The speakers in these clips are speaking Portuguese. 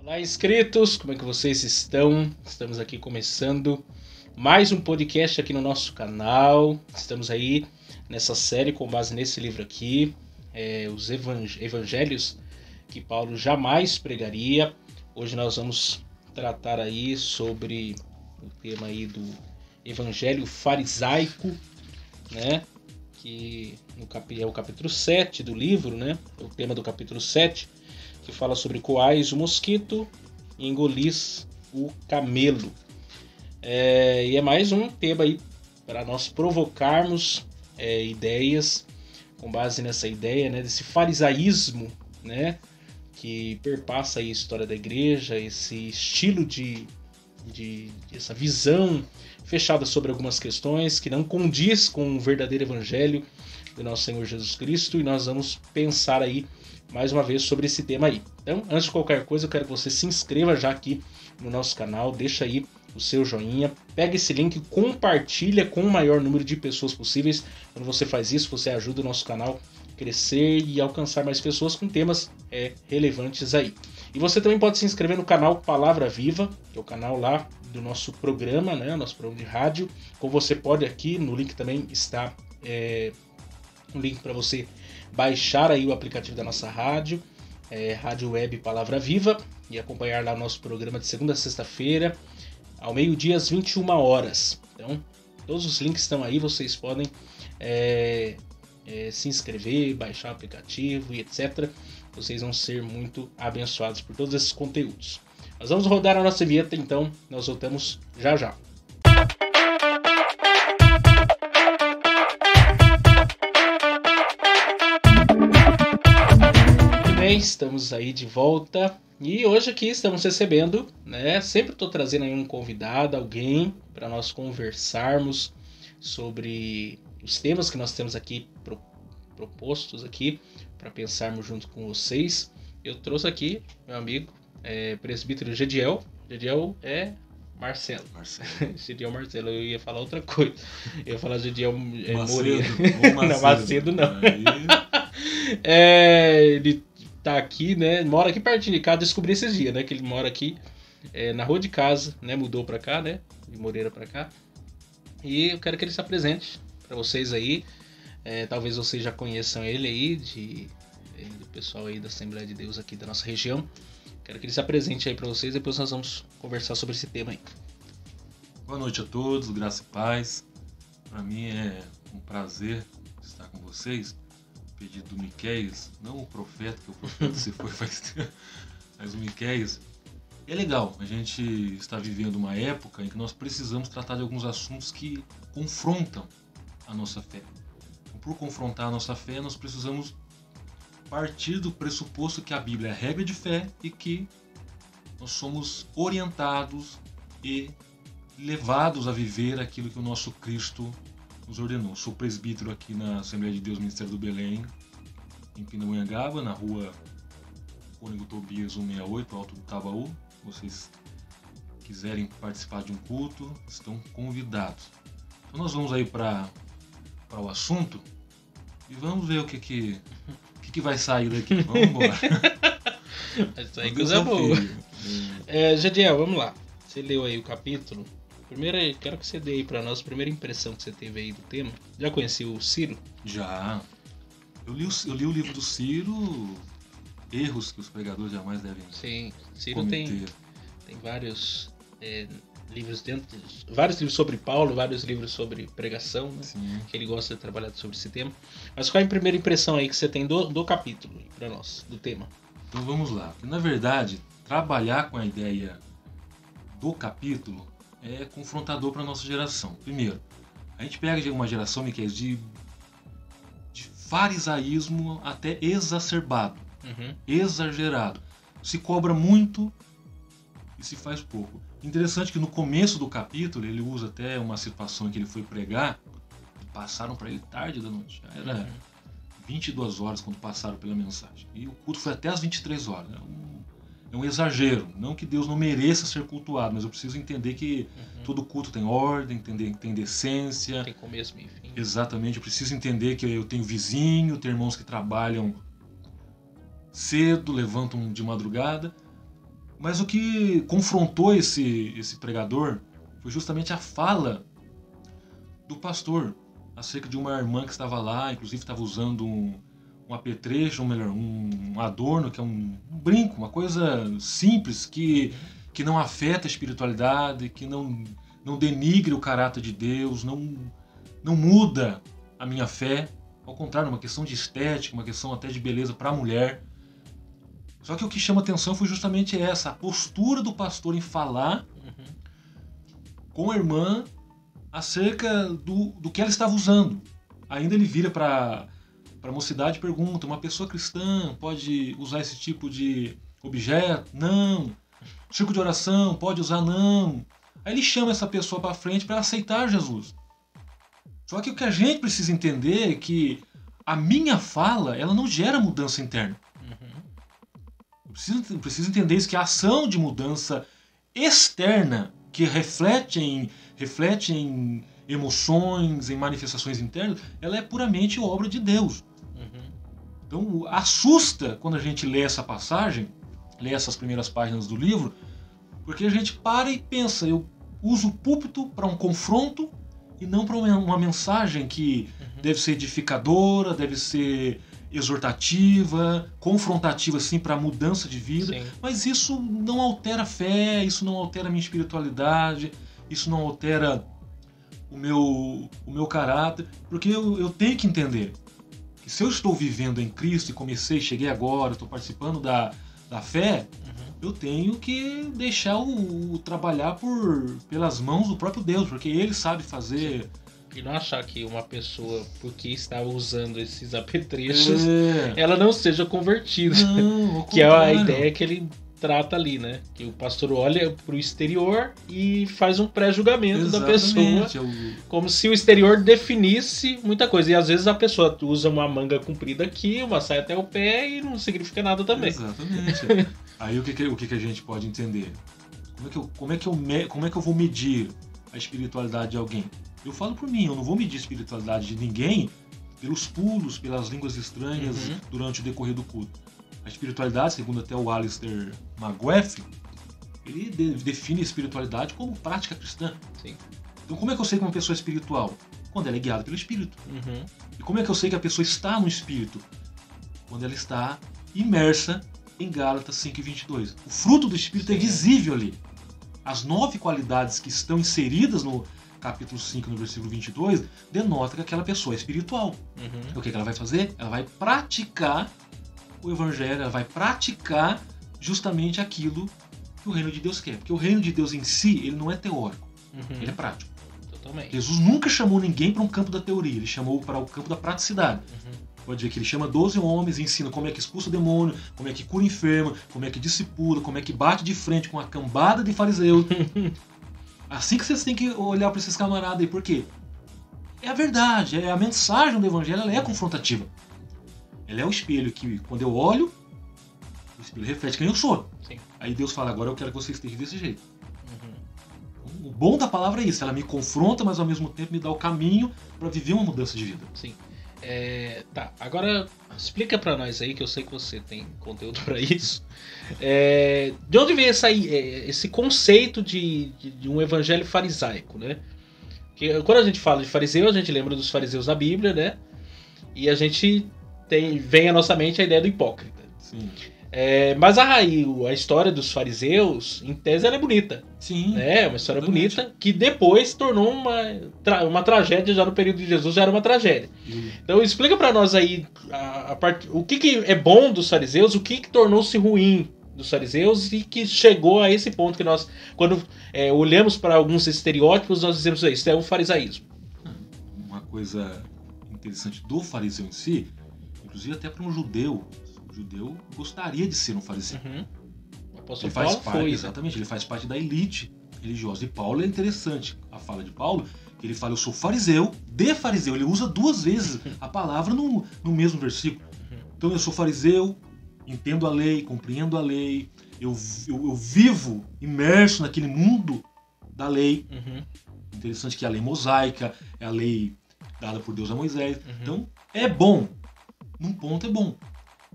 Olá, inscritos, como é que vocês estão? Estamos aqui começando mais um podcast aqui no nosso canal. Estamos aí nessa série com base nesse livro aqui, os evangelhos que Paulo jamais pregaria. Hoje nós vamos tratar aí sobre o tema aí do evangelho farisaico, né? Que é o capítulo 7 do livro, né? É o tema do capítulo 7, que fala sobre coais o mosquito e engolis o camelo. E é mais um tema aí para nós provocarmos ideias com base nessa ideia, né, desse farisaísmo, né, que perpassa aí a história da igreja, esse estilo de essa visão fechada sobre algumas questões que não condiz com o verdadeiro evangelho do nosso Senhor Jesus Cristo, e nós vamos pensar aí mais uma vez sobre esse tema aí. Então, antes de qualquer coisa, eu quero que você se inscreva já aqui no nosso canal, deixa aí o seu joinha, pega esse link e compartilha com o maior número de pessoas possíveis. Quando você faz isso, você ajuda o nosso canal a crescer e alcançar mais pessoas com temas relevantes aí. E você também pode se inscrever no canal Palavra Viva, que é o canal lá do nosso programa, né, nosso programa de rádio. Como você pode aqui, no link também está um link para você baixar aí o aplicativo da nossa rádio, Rádio Web Palavra Viva, e acompanhar lá o nosso programa de segunda a sexta-feira, ao meio-dia às 21 horas. Então, todos os links estão aí, vocês podem se inscrever, baixar o aplicativo e etc. Vocês vão ser muito abençoados por todos esses conteúdos. Nós vamos rodar a nossa vinheta, então nós voltamos já já. Estamos aí de volta e hoje aqui estamos recebendo, né? Sempre estou trazendo aí um convidado, alguém para nós conversarmos sobre os temas que nós temos aqui propostos aqui para pensarmos junto com vocês. Eu trouxe aqui meu amigo, presbítero Gediel. Gediel é Marcelo. Gediel Marcelo, eu ia falar outra coisa. Eu ia falar Gediel Moreira. Não, Macedo não. Ele tá aqui, né? Mora aqui pertinho de casa. Descobri esses dias, né? Que ele mora aqui na rua de casa, né? Mudou pra cá, né? De Moreira pra cá. E eu quero que ele se apresente pra vocês aí. Talvez vocês já conheçam ele aí, do pessoal aí da Assembleia de Deus aqui da nossa região. Quero que ele se apresente aí pra vocês. Depois nós vamos conversar sobre esse tema aí. Boa noite a todos, graça e paz. Pra mim é um prazer estar com vocês. Pedido do Miqueias, não o profeta, que o profeta se foi faz tempo, mas o Miqueias. É legal, a gente está vivendo uma época em que nós precisamos tratar de alguns assuntos que confrontam a nossa fé. Então, por confrontar a nossa fé, nós precisamos partir do pressuposto que a Bíblia é a regra de fé e que nós somos orientados e levados a viver aquilo que o nosso Cristo nos ordenou. Sou presbítero aqui na Assembleia de Deus Ministério do Belém, em Pindamonhangaba, na rua Cônego Tobias 168, Alto do Tabaú. Se vocês quiserem participar de um culto, estão convidados. Então nós vamos aí para o assunto e vamos ver o que vai sair daqui. Vamos embora. Vai sair coisa boa. Jadiel, vamos lá. Você leu aí o capítulo. Primeiro, eu quero que você dê aí pra nós a primeira impressão que você teve aí do tema. Já conheceu o Ciro? Já. Eu li o livro do Ciro, Erros que os pregadores jamais devem Sim, Ciro cometer. tem vários livros vários livros sobre Paulo, vários livros sobre pregação, né? Sim. Que ele gosta de trabalhar sobre esse tema. Mas qual é a primeira impressão aí que você tem do capítulo aí pra nós, do tema? Então vamos lá. Na verdade, trabalhar com a ideia do capítulo é confrontador para a nossa geração. Primeiro, a gente pega uma geração, Miquel, de farisaísmo até exacerbado, exagerado. Se cobra muito e se faz pouco. Interessante que no começo do capítulo ele usa até uma situação em que ele foi pregar, passaram para ele tarde da noite, já era 22 horas quando passaram pela mensagem. E o culto foi até as 23 horas. É um exagero. Não que Deus não mereça ser cultuado, mas eu preciso entender que todo culto tem ordem, tem decência. Tem começo, meio e fim. Exatamente. Eu preciso entender que eu tenho vizinho, tenho irmãos que trabalham cedo, levantam de madrugada. Mas o que confrontou esse pregador foi justamente a fala do pastor acerca de uma irmã que estava lá, inclusive estava usando um apetrecho, ou melhor, um adorno, que é um brinco, uma coisa simples, que não afeta a espiritualidade, que não denigre o caráter de Deus, não muda a minha fé. Ao contrário, uma questão de estética, uma questão até de beleza para a mulher. Só que o que chama atenção foi justamente essa, a postura do pastor em falar com a irmã acerca do que ela estava usando. Ainda ele vira para a mocidade e pergunta: uma pessoa cristã pode usar esse tipo de objeto? Não. Círculo de oração pode usar? Não. Aí ele chama essa pessoa para frente para aceitar Jesus. Só que o que a gente precisa entender é que a minha fala, ela não gera mudança interna. Preciso entender isso, que a ação de mudança externa, que reflete em emoções, em manifestações internas, ela é puramente obra de Deus. Então assusta quando a gente lê essa passagem, lê essas primeiras páginas do livro, porque a gente para e pensa: eu uso o púlpito para um confronto e não para uma mensagem que deve ser edificadora, deve ser exortativa, confrontativa, assim, para mudança de vida. Sim. Mas isso não altera a fé, isso não altera a minha espiritualidade, isso não altera o meu caráter, porque eu tenho que entender que se eu estou vivendo em Cristo e cheguei agora, estou participando da fé, eu tenho que deixar o trabalhar pelas mãos do próprio Deus, porque Ele sabe fazer. E não achar que uma pessoa, porque está usando esses apetrechos, ela não seja convertida. Não, que é a ideia que ele trata ali, né? Que o pastor olha para o exterior e faz um pré-julgamento da pessoa, como se o exterior definisse muita coisa. E às vezes a pessoa usa uma manga comprida aqui, uma saia até o pé e não significa nada também. Exatamente. Aí o que a gente pode entender? Como é que eu vou medir a espiritualidade de alguém? Eu falo por mim, eu não vou medir a espiritualidade de ninguém pelos pulos, pelas línguas estranhas durante o decorrer do culto. A espiritualidade, segundo até o Alistair McGuffey, ele define a espiritualidade como prática cristã. Sim. Então como é que eu sei que uma pessoa é espiritual? Quando ela é guiada pelo Espírito. E como é que eu sei que a pessoa está no Espírito? Quando ela está imersa em Gálatas 5:22. O fruto do Espírito é visível ali. As 9 qualidades que estão inseridas no capítulo 5, no versículo 22, denota que aquela pessoa é espiritual. Então o que ela vai fazer? Ela vai praticar o Evangelho, ela vai praticar justamente aquilo que o reino de Deus quer. Porque o reino de Deus em si, ele não é teórico, ele é prático. Totalmente. Jesus nunca chamou ninguém para um campo da teoria, ele chamou para o campo da praticidade. Pode ver que ele chama 12 homens e ensina como é que expulsa o demônio, como é que cura enfermo, como é que discipula, como é que bate de frente com a cambada de fariseus. Assim que vocês têm que olhar para esses camaradas aí, por quê? É a verdade, é a mensagem do Evangelho, ela é confrontativa. Ela é o espelho que, quando eu olho, o espelho reflete quem eu sou. Sim. Aí Deus fala: agora eu quero que você esteja desse jeito. O bom da palavra é isso, ela me confronta, mas ao mesmo tempo me dá o caminho para viver uma mudança de vida. Sim. Tá, agora explica pra nós aí, que eu sei que você tem conteúdo pra isso. De onde vem esse conceito de um evangelho farisaico, né? Porque quando a gente fala de fariseu, a gente lembra dos fariseus da Bíblia, né? E a gente vem à nossa mente a ideia do hipócrita. Sim. Mas a história dos fariseus, em tese, ela é bonita. Sim. Né? É uma história bonita que depois tornou uma tragédia. Já no período de Jesus já era uma tragédia. Então explica pra nós aí o que é bom dos fariseus, o que tornou-se ruim dos fariseus e que chegou a esse ponto que nós, quando olhamos para alguns estereótipos, nós dizemos: isso é um farisaísmo. Uma coisa interessante do fariseu em si, inclusive até para um judeu, o judeu gostaria de ser um fariseu. O apóstolo Paulo foi. Exatamente, ele faz parte da elite religiosa. E Paulo é interessante, a fala de Paulo, que ele fala: eu sou fariseu, de fariseu. Ele usa 2 vezes a palavra no mesmo versículo. Então eu sou fariseu, entendo a lei, compreendo a lei, eu vivo imerso naquele mundo da lei. Interessante que a lei mosaica é a lei dada por Deus a Moisés. Então é bom, num ponto é bom.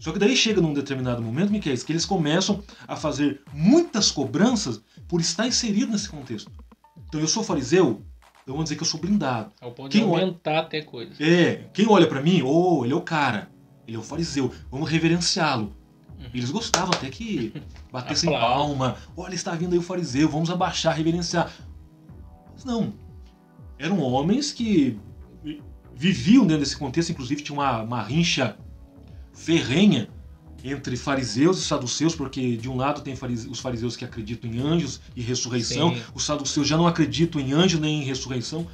Só que daí chega num determinado momento, Miquel, que eles começam a fazer muitas cobranças por estar inserido nesse contexto. Então eu sou fariseu, então vamos dizer que eu sou blindado. Ao ponto de aumentar até coisa. Quem olha pra mim, ele é o cara, ele é o fariseu, vamos reverenciá-lo. Eles gostavam até que batessem palma, olha, está vindo aí o fariseu, vamos abaixar, reverenciar. Mas não, eram homens que viviam dentro desse contexto, inclusive tinha uma rincha ferrenha entre fariseus e saduceus, porque de um lado tem os fariseus que acreditam em anjos e ressurreição, Sim. Os saduceus já não acreditam em anjo nem em ressurreição.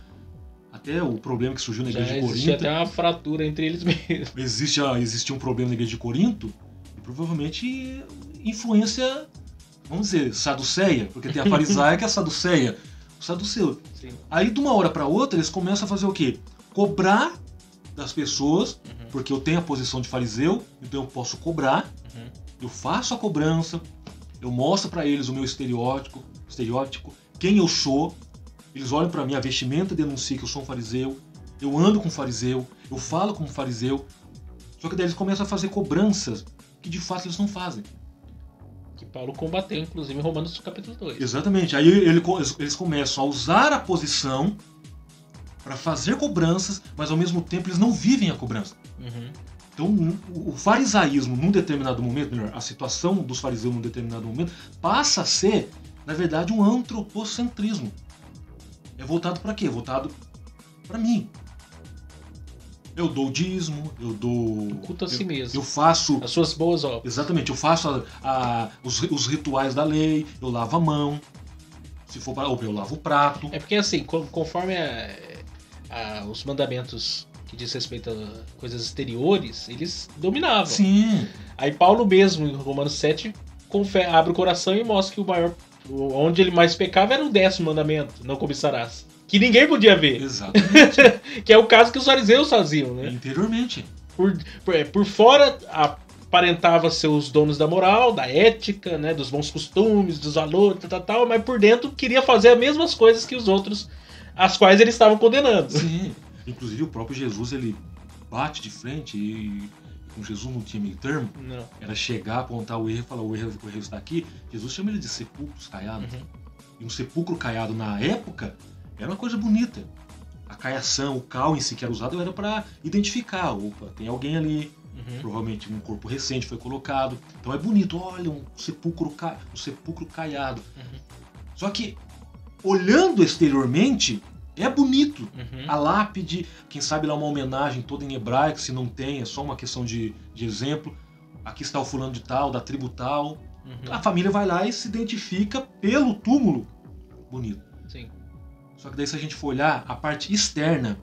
Até o problema que surgiu na igreja de Corinto. Existe até uma fratura entre eles mesmos. Existia um problema na igreja de Corinto, e provavelmente influência, vamos dizer, saduceia, porque tem a farisaica e a saduceia. O saduceu. Sim. Aí de uma hora para outra eles começam a fazer o quê? Cobrar das pessoas, porque eu tenho a posição de fariseu, então eu posso cobrar, eu faço a cobrança, eu mostro para eles o meu estereótipo, quem eu sou, eles olham para minha vestimenta e denunciam que eu sou um fariseu, eu ando com fariseu, eu falo como fariseu, só que daí eles começam a fazer cobranças que de fato eles não fazem. Que Paulo combateu, inclusive, em Romanos capítulo 2. Exatamente, aí eles começam a usar a posição para fazer cobranças, mas ao mesmo tempo eles não vivem a cobrança. Então o farisaísmo num determinado momento, melhor, a situação dos fariseus num determinado momento, passa a ser, na verdade, um antropocentrismo. É voltado para quê? É voltado para mim. Eu dou o dízimo, eu dou... culto a si mesmo. Eu faço... as suas boas obras. Exatamente, eu faço os rituais da lei, eu lavo a mão, se for para eu lavo o prato. É porque assim, conforme os mandamentos que diz respeito a coisas exteriores, eles dominavam. Sim. Aí Paulo mesmo, em Romanos 7, abre o coração e mostra que onde ele mais pecava era o 10º mandamento, não cobiçarás. Que ninguém podia ver. Exatamente. Que é o caso que os fariseus faziam, né? Interiormente. Por fora, aparentava ser os donos da moral, da ética, né, dos bons costumes, dos valores, tal, mas por dentro queria fazer as mesmas coisas que os outros, as quais eles estavam condenando. Sim. Inclusive o próprio Jesus, ele bate de frente e com Jesus não tinha meio termo. Não. Era chegar, apontar o erro e falar, o erro está aqui. Jesus chama ele de sepulcros caiados. E um sepulcro caiado na época era uma coisa bonita. A caiação, o cal em si que era usado era para identificar. Opa, tem alguém ali. Provavelmente um corpo recente foi colocado. Então é bonito. Olha, um sepulcro caiado. Só que, olhando exteriormente, é bonito. A lápide, quem sabe lá uma homenagem toda em hebraico, se não tem, é só uma questão de exemplo. Aqui está o fulano de tal, da tribo tal. A família vai lá e se identifica pelo túmulo. Bonito. Sim. Só que daí se a gente for olhar, a parte externa,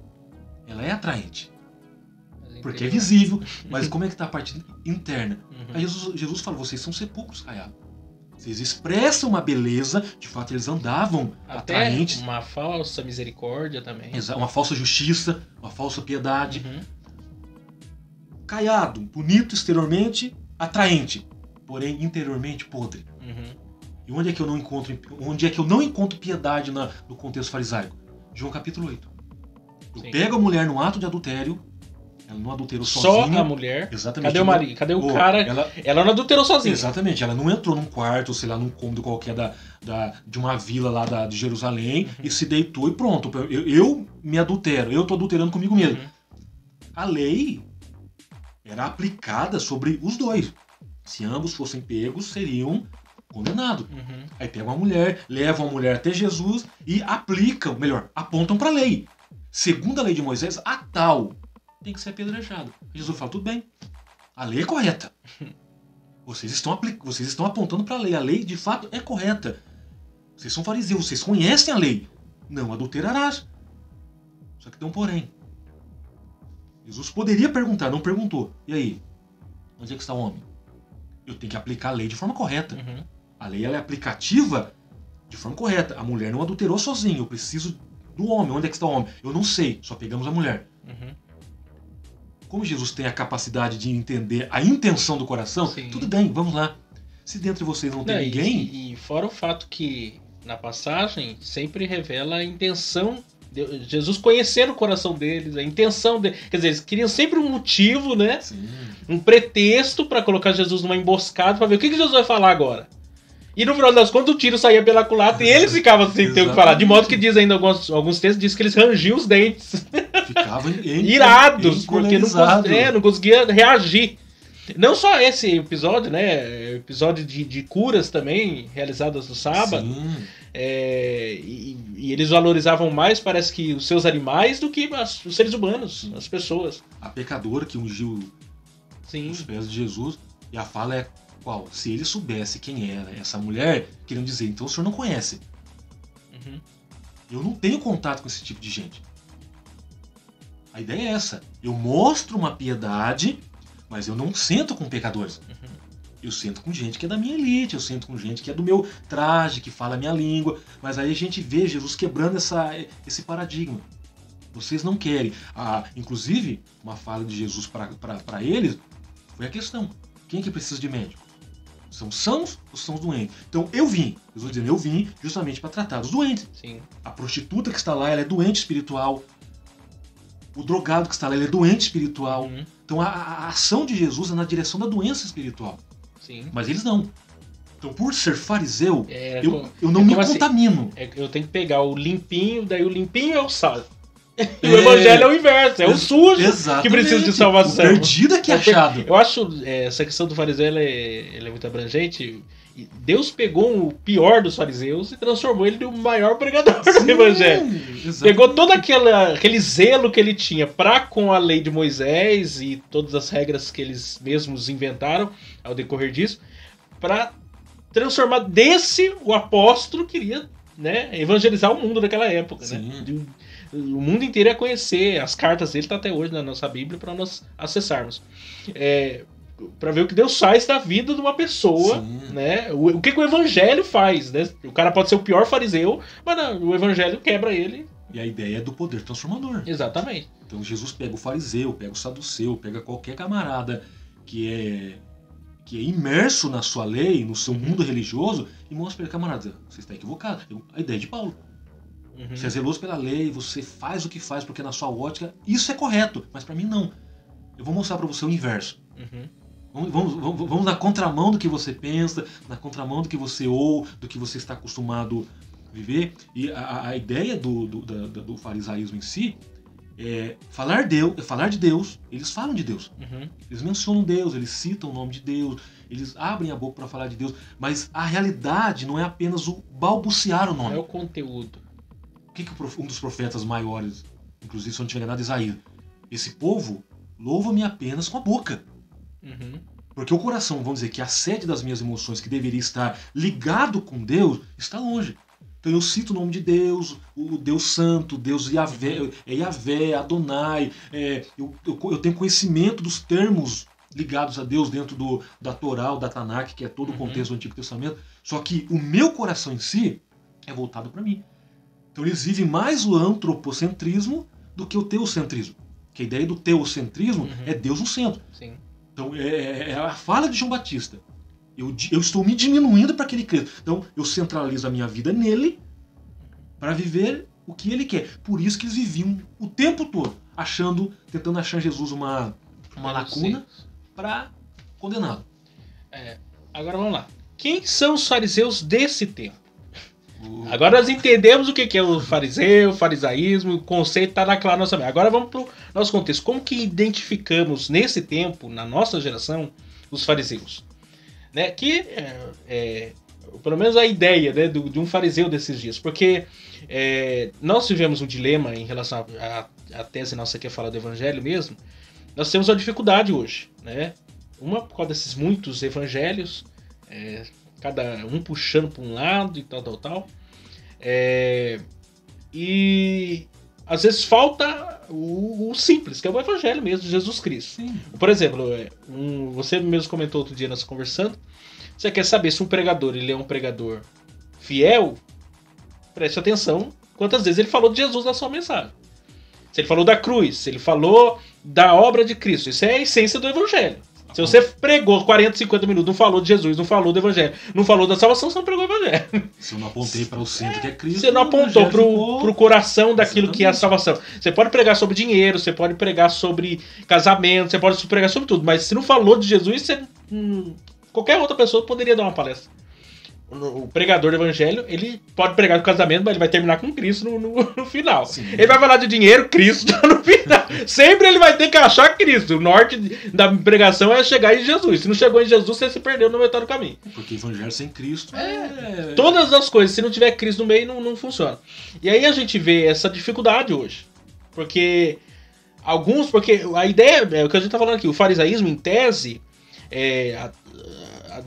ela é atraente. Porque é visível, mas como é que está a parte interna? Aí Jesus fala, vocês são sepulcros caiados. Vocês expressam uma beleza, de fato eles andavam até atraentes. Uma falsa misericórdia também. Uma falsa justiça, uma falsa piedade. Caiado, bonito exteriormente, atraente, porém interiormente podre. E onde é que eu não encontro piedade no contexto farisaico? João capítulo 8. Eu pego a mulher no ato de adultério, ela não adulterou sozinha. Só a mulher. Exatamente. Cadê o marido? Cadê o cara? Ela não adulterou sozinha. Exatamente. Ela não entrou num quarto, sei lá, num cômodo qualquer de uma vila lá de Jerusalém e se deitou e pronto. Eu me adultero. Eu tô adulterando comigo mesmo. A lei era aplicada sobre os dois. Se ambos fossem pegos, seriam condenados. Aí pegam a mulher, levam a mulher até Jesus e aplicam, melhor, apontam para a lei. Segundo a lei de Moisés, a tal tem que ser apedrejado. Jesus fala, tudo bem, a lei é correta. Vocês estão apontando para a lei. A lei, de fato, é correta. Vocês são fariseus, vocês conhecem a lei. Não adulterarás. Só que tem um porém. Jesus poderia perguntar, não perguntou. E aí? Onde é que está o homem? Eu tenho que aplicar a lei de forma correta. A lei ela é aplicativa de forma correta. A mulher não adulterou sozinha. Eu preciso do homem. Onde é que está o homem? Eu não sei. Só pegamos a mulher. Como Jesus tem a capacidade de entender a intenção do coração, tudo bem, vamos lá. Se dentro de vocês não tem ninguém... E fora o fato que, na passagem, sempre revela a intenção Jesus conhecendo o coração deles, a intenção deles. Quer dizer, eles queriam sempre um motivo, né? Sim. Um pretexto para colocar Jesus numa emboscada, para ver o que Jesus vai falar agora. E no final das contas o tiro saía pela culatra e eles ficavam sem ter o que falar. De modo que diz ainda alguns textos, diz que eles rangiam os dentes. Ficavam irados, porque não conseguia reagir. Não só esse episódio, né? Episódio de curas também, realizadas no sábado. E eles valorizavam mais, parece que, os seus animais do que os seres humanos, as pessoas. A pecadora que ungiu os pés de Jesus, e a fala é qual? Se ele soubesse quem era essa mulher, queriam dizer, então o senhor não conhece. Uhum. Eu não tenho contato com esse tipo de gente. A ideia é essa. Eu mostro uma piedade, mas eu não sento com pecadores. Uhum. Eu sento com gente que é da minha elite, eu sento com gente que é do meu traje, que fala a minha língua. Mas aí a gente vê Jesus quebrando esse paradigma. Vocês não querem. Inclusive, uma fala de Jesus para eles foi a questão. Quem é que precisa de médico? São sãos ou são os doentes? Então eu vim justamente para tratar dos doentes. Sim. A prostituta que está lá, ela é doente espiritual. O drogado que está lá, ele é doente espiritual. Uhum. Então a ação de Jesus é na direção da doença espiritual. Sim. Mas eles não. Então, por ser fariseu, eu não me contamino. Eu tenho que pegar o limpinho, daí o limpinho é o sal. E o evangelho é o inverso, é o sujo que precisa de salvação. O perdido é que é achado. Eu acho essa questão do fariseu ela é muito abrangente. Deus pegou o pior dos fariseus e transformou ele no maior pregador do evangelho. Exatamente. Pegou todo aquele zelo que ele tinha com a lei de Moisés e todas as regras que eles mesmos inventaram ao decorrer disso, para transformar o apóstolo queria, né, evangelizar o mundo naquela época. Né? O mundo inteiro ia conhecer. As cartas dele estão até hoje na nossa Bíblia para nós acessarmos. Para ver o que Deus faz da vida de uma pessoa, né? O que o evangelho faz, né? O cara pode ser o pior fariseu, mas não, o evangelho quebra ele. E a ideia é do poder transformador. Exatamente. Então Jesus pega o fariseu, pega o saduceu, pega qualquer camarada que é imerso na sua lei, no seu mundo religioso, e mostra para ele, camarada, você está equivocado. A ideia de Paulo. Uhum. Você é zeloso pela lei, você faz o que faz porque na sua ótica isso é correto, mas para mim não. Eu vou mostrar para você o inverso. Uhum. Vamos na contramão do que você pensa, na contramão do que você ouve, do que você está acostumado a viver. E a ideia do farisaísmo em si é falar de Deus. Eles falam de Deus. Uhum. Eles mencionam Deus, eles citam o nome de Deus, eles abrem a boca para falar de Deus. Mas a realidade não é apenas o balbuciar o nome. É o conteúdo. O que um dos profetas maiores, inclusive se eu não tiver enganado, Isaías, esse povo louva-me apenas com a boca. Uhum. Porque o coração, vamos dizer que a sede das minhas emoções, que deveria estar ligado com Deus, está longe. Então eu cito o nome de Deus, o Deus Santo, Deus Yahvé, Adonai. Eu tenho conhecimento dos termos ligados a Deus dentro da Torá, da Tanakh, que é todo o contexto do Antigo Testamento. Só que o meu coração em si é voltado para mim. Então eles vivem mais o antropocentrismo do que o teocentrismo. Que a ideia do teocentrismo é Deus no centro. Sim. Então é a fala de João Batista. Eu estou me diminuindo para que ele cresça. Então eu centralizo a minha vida nele para viver o que ele quer. Por isso que eles viviam o tempo todo tentando achar em Jesus uma lacuna para condená-lo. Agora vamos lá. Quem são os fariseus desse tempo? Agora nós entendemos o que é o fariseu, o farisaísmo, o conceito está na nossa mente. Agora vamos para o nosso contexto. Como que identificamos nesse tempo, na nossa geração, os fariseus? Né? Que pelo menos a ideia, né, de um fariseu desses dias. Porque nós tivemos um dilema em relação à tese nossa que é falar do evangelho mesmo. Nós temos uma dificuldade hoje. Né? Uma por causa desses muitos evangelhos, cada um puxando para um lado e tal. E às vezes falta o simples, que é o evangelho mesmo de Jesus Cristo. Sim. Por exemplo, você mesmo comentou outro dia nós conversando, você quer saber se um pregador ele é um pregador fiel, preste atenção quantas vezes ele falou de Jesus na sua mensagem. Se ele falou da cruz, se ele falou da obra de Cristo, isso é a essência do evangelho. Se você pregou 40, 50 minutos, não falou de Jesus, não falou do evangelho, não falou da salvação, você não pregou o evangelho. Se eu não apontei para o centro que é Cristo... Você não apontou pro coração daquilo que é a salvação. Você pode pregar sobre dinheiro, você pode pregar sobre casamento, você pode pregar sobre tudo, mas se não falou de Jesus, você, qualquer outra pessoa poderia dar uma palestra. O pregador do evangelho, ele pode pregar do casamento, mas ele vai terminar com Cristo no final. Sim. Ele vai falar de dinheiro, Cristo no final. Sempre ele vai ter que achar Cristo. O norte da pregação é chegar em Jesus. Se não chegou em Jesus, você se perdeu no metade do caminho. Porque evangelho sem Cristo Todas as coisas, se não tiver Cristo no meio, não funciona. E aí a gente vê essa dificuldade hoje. Porque a ideia, é o que a gente tá falando aqui, o farisaísmo, em tese,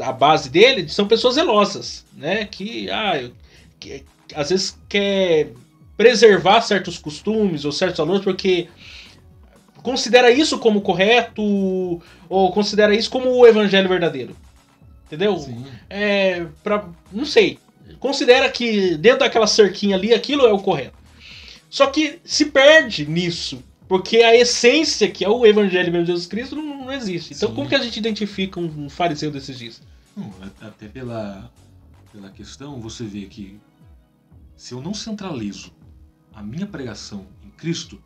a base dele são pessoas zelosas, né? Que às vezes quer preservar certos costumes ou certos valores porque considera isso como correto ou considera isso como o evangelho verdadeiro. Entendeu? Sim. Não sei. Considera que dentro daquela cerquinha ali aquilo é o correto. Só que se perde nisso. Porque a essência, que é o evangelho de Jesus Cristo, não existe. Então, como que a gente identifica um fariseu desses dias? Até pela questão, você vê que se eu não centralizo a minha pregação em Cristo,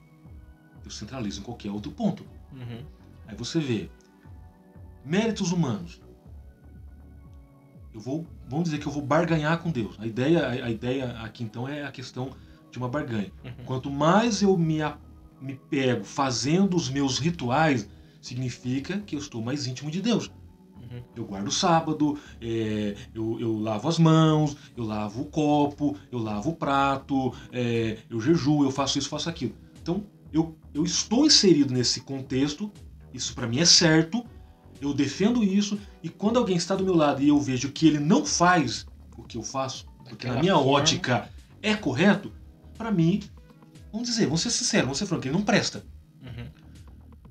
eu centralizo em qualquer outro ponto. Uhum. Aí você vê méritos humanos. Vamos dizer que eu vou barganhar com Deus. A ideia aqui então é a questão de uma barganha. Uhum. Quanto mais eu me pego fazendo os meus rituais, significa que eu estou mais íntimo de Deus. Uhum. Eu guardo o sábado, eu lavo as mãos, eu lavo o copo, eu lavo o prato, eu jejuo, eu faço isso, faço aquilo. Então, eu estou inserido nesse contexto, isso para mim é certo, eu defendo isso, e quando alguém está do meu lado e eu vejo que ele não faz o que eu faço, porque na minha ótica é correto, para mim, vamos ser sinceros, vamos ser francos, ele não presta. Uhum.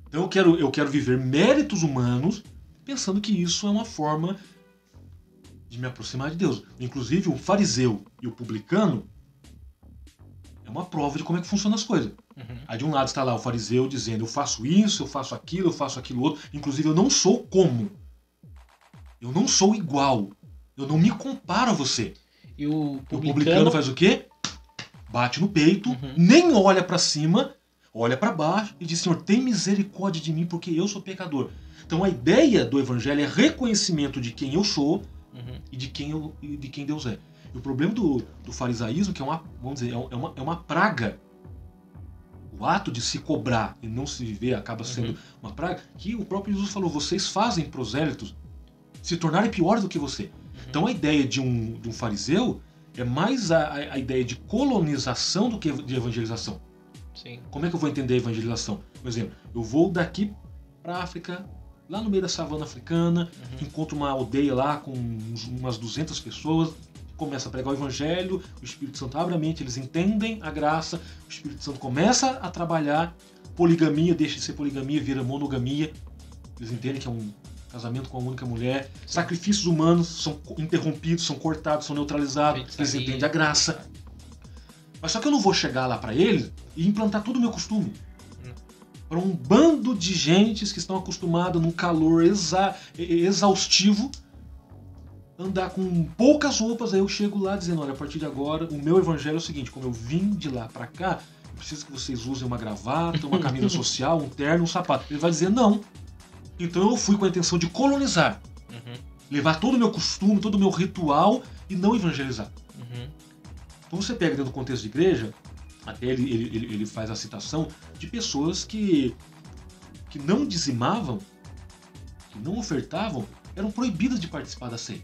Então eu quero viver méritos humanos pensando que isso é uma forma de me aproximar de Deus. Inclusive o fariseu e o publicano é uma prova de como é que funcionam as coisas. Uhum. Aí de um lado está lá o fariseu dizendo eu faço isso, eu faço aquilo outro. Inclusive eu não sou como. Eu não sou igual. Eu não me comparo a você. E o publicano faz o quê? Bate no peito, uhum. nem olha para cima, olha para baixo e diz, Senhor, tem misericórdia de mim porque eu sou pecador. Então a ideia do evangelho é reconhecimento de quem eu sou uhum. e de quem Deus é. E o problema do farisaísmo, que é uma praga, o ato de se cobrar e não se viver acaba sendo uhum. uma praga, que o próprio Jesus falou, vocês fazem prosélitos se tornarem piores do que você. Uhum. Então a ideia de um fariseu é mais a ideia de colonização do que de evangelização. Sim. Como é que eu vou entender a evangelização? Por exemplo, eu vou daqui para a África, lá no meio da savana africana, uhum. encontro uma aldeia lá com umas 200 pessoas, começa a pregar o evangelho, o Espírito Santo abre a mente, eles entendem a graça, o Espírito Santo começa a trabalhar, poligamia deixa de ser poligamia, vira monogamia, eles entendem que é um casamento com uma única mulher, sacrifícios humanos são interrompidos, são cortados, são neutralizados, eles entendem a graça. Mas só que eu não vou chegar lá para eles e implantar todo o meu costume. Para um bando de gentes que estão acostumados num calor exaustivo, andar com poucas roupas, aí eu chego lá dizendo, olha, a partir de agora, o meu evangelho é o seguinte, como eu vim de lá para cá, eu preciso que vocês usem uma gravata, uma camisa social, um terno, um sapato. Ele vai dizer, não. Então eu fui com a intenção de colonizar, uhum. levar todo o meu costume, todo o meu ritual e não evangelizar. Uhum. Então você pega dentro do contexto de igreja, até ele faz a citação de pessoas que não dizimavam, que não ofertavam, eram proibidas de participar da ceia.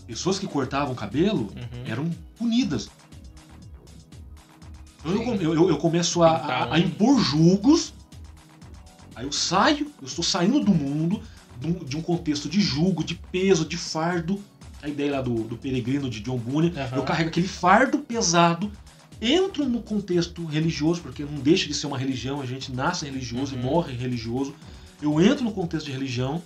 Pessoas que cortavam o cabelo uhum. eram punidas. Então eu começo a impor julgos. Aí eu estou saindo do mundo, de um contexto de julgo, de peso, de fardo. A ideia lá do peregrino de John Bunyan. Uhum. Eu carrego aquele fardo pesado, entro no contexto religioso, porque não deixa de ser uma religião, a gente nasce religioso uhum. e morre religioso. Eu entro no contexto de religião,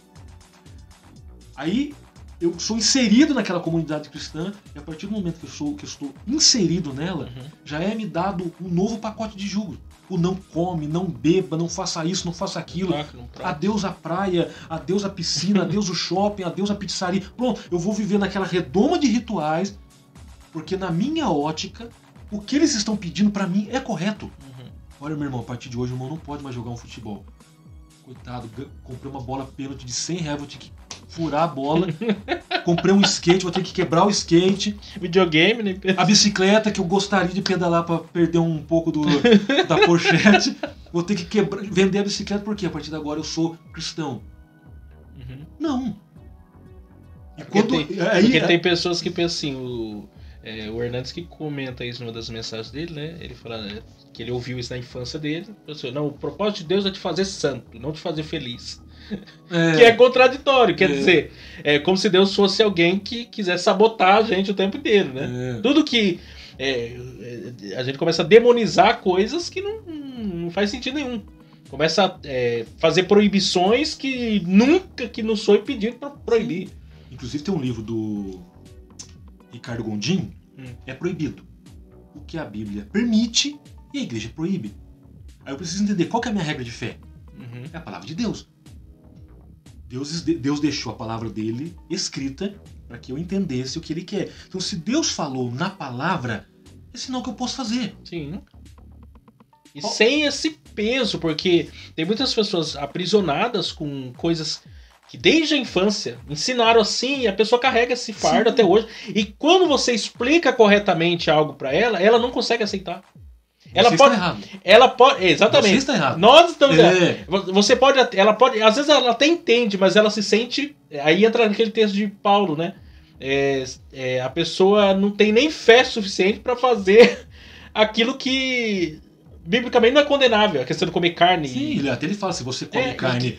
aí eu sou inserido naquela comunidade cristã, e a partir do momento que eu estou inserido nela, já é me dado um novo pacote de jugo. O não come, não beba, não faça isso, não faça aquilo. Adeus a praia, adeus a piscina, adeus o shopping, adeus a pizzaria. Pronto, eu vou viver naquela redoma de rituais, porque na minha ótica, o que eles estão pedindo pra mim é correto. Olha, meu irmão, a partir de hoje o irmão não pode mais jogar um futebol. Coitado, comprei uma bola pênalti de R$100, vou ter que furar a bola. Comprei um skate, vou ter que quebrar o skate. Videogame, né? A bicicleta que eu gostaria de pedalar pra perder um pouco da pochete. Vou ter que vender a bicicleta porque a partir de agora eu sou cristão. Não. E porque tem pessoas que pensam assim, o Hernandes que comenta isso numa das mensagens dele, né? Ele fala que ele ouviu isso na infância dele. Pensou, não, o propósito de Deus é te fazer santo, não te fazer feliz. Que é contraditório, quer dizer, é como se Deus fosse alguém que quisesse sabotar a gente o tempo inteiro, né? Tudo que a gente começa a demonizar coisas que não faz sentido nenhum. Começa a fazer proibições que nunca que nos foi pedido para proibir. Inclusive tem um livro do Ricardo Gondim, é proibido. O que a Bíblia permite e a igreja proíbe. Aí eu preciso entender qual que é a minha regra de fé. É a palavra de Deus. Deus deixou a palavra dele escrita para que eu entendesse o que ele quer. Então, se Deus falou na palavra, é sinal que eu posso fazer. Sim. E sem esse peso, porque tem muitas pessoas aprisionadas com coisas que desde a infância ensinaram assim e a pessoa carrega esse fardo até hoje. E quando você explica corretamente algo para ela não consegue aceitar. Ela pode, exatamente. Você está errado. Nós estamos errados. Você pode, ela pode, às vezes ela até entende, mas ela se sente, aí entra naquele texto de Paulo, né? A pessoa não tem nem fé suficiente para fazer aquilo que biblicamente não é condenável, a questão de comer carne. Sim, até ele fala, se você come carne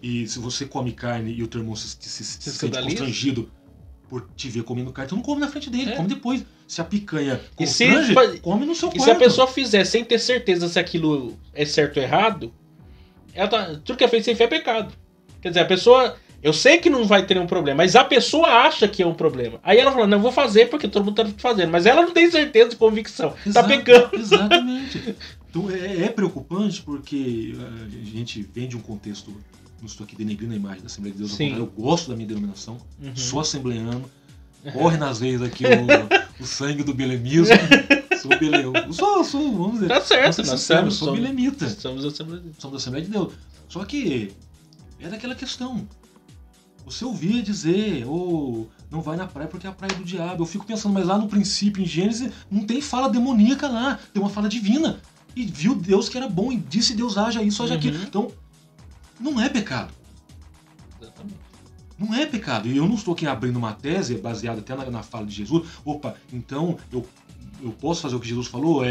e se você come carne e o teu irmão se sente constrangido por te ver comendo carne, tu não come na frente dele, come depois. Se a picanha constrange, come no seu quarto. E se a pessoa fizer sem ter certeza se aquilo é certo ou errado, tudo que é feito sem fé é pecado. Quer dizer, a pessoa, eu sei que não vai ter nenhum problema, mas a pessoa acha que é um problema. Aí ela fala, não, vou fazer porque todo mundo tá fazendo. Mas ela não tem certeza de convicção. Tá pecando. Exatamente. Então é preocupante porque a gente vem de um contexto, não estou aqui denegrindo a imagem da Assembleia de Deus, eu gosto da minha denominação, sou assembleano, corre nas veias aqui o sangue do belemismo. Sou beleu. Vamos dizer. Tá certo, eu sou belemita. Somos da Assembleia de Deus. Só que é daquela questão. Você ouvia dizer, não vai na praia porque é a praia do diabo. Eu fico pensando, mas lá no princípio, em Gênesis, não tem fala demoníaca lá, tem uma fala divina. E viu Deus que era bom e disse Deus haja isso, haja aquilo. Então, não é pecado. Exatamente. Não é pecado. E eu não estou aqui abrindo uma tese baseada até na fala de Jesus. Opa, então eu posso fazer o que Jesus falou?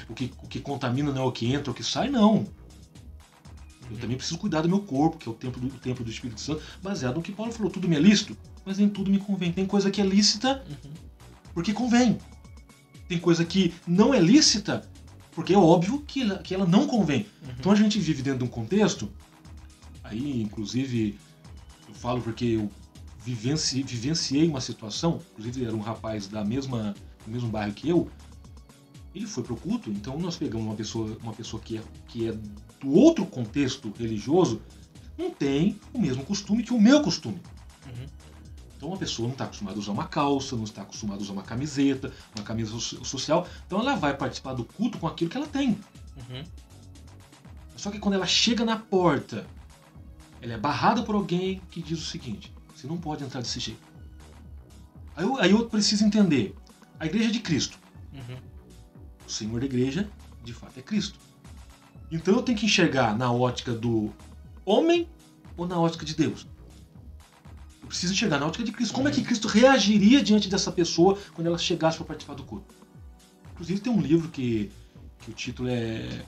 O que contamina não é o que entra, o que sai, não. Eu também preciso cuidar do meu corpo, que é o templo do Espírito Santo, baseado no que Paulo falou. Tudo me é lícito, mas nem tudo me convém. Tem coisa que é lícita porque convém. Tem coisa que não é lícita porque é óbvio que ela não convém. Então a gente vive dentro de um contexto, aí inclusive eu falo porque eu vivenciei uma situação, inclusive era um rapaz do mesmo bairro que eu, ele foi pro culto, então nós pegamos uma pessoa que é do outro contexto religioso, não tem o mesmo costume que o meu costume. Então uma pessoa não está acostumada a usar uma calça, não está acostumada a usar uma camiseta, uma camisa social, então ela vai participar do culto com aquilo que ela tem. Só que quando ela chega na porta, ela é barrada por alguém que diz o seguinte: você não pode entrar desse jeito. Aí eu preciso entender, a igreja é de Cristo. O Senhor da igreja, de fato, é Cristo. Então eu tenho que enxergar na ótica do homem ou na ótica de Deus? Eu preciso enxergar na ótica de Cristo. Como é que Cristo reagiria diante dessa pessoa quando ela chegasse para participar do culto? Inclusive tem um livro que o título é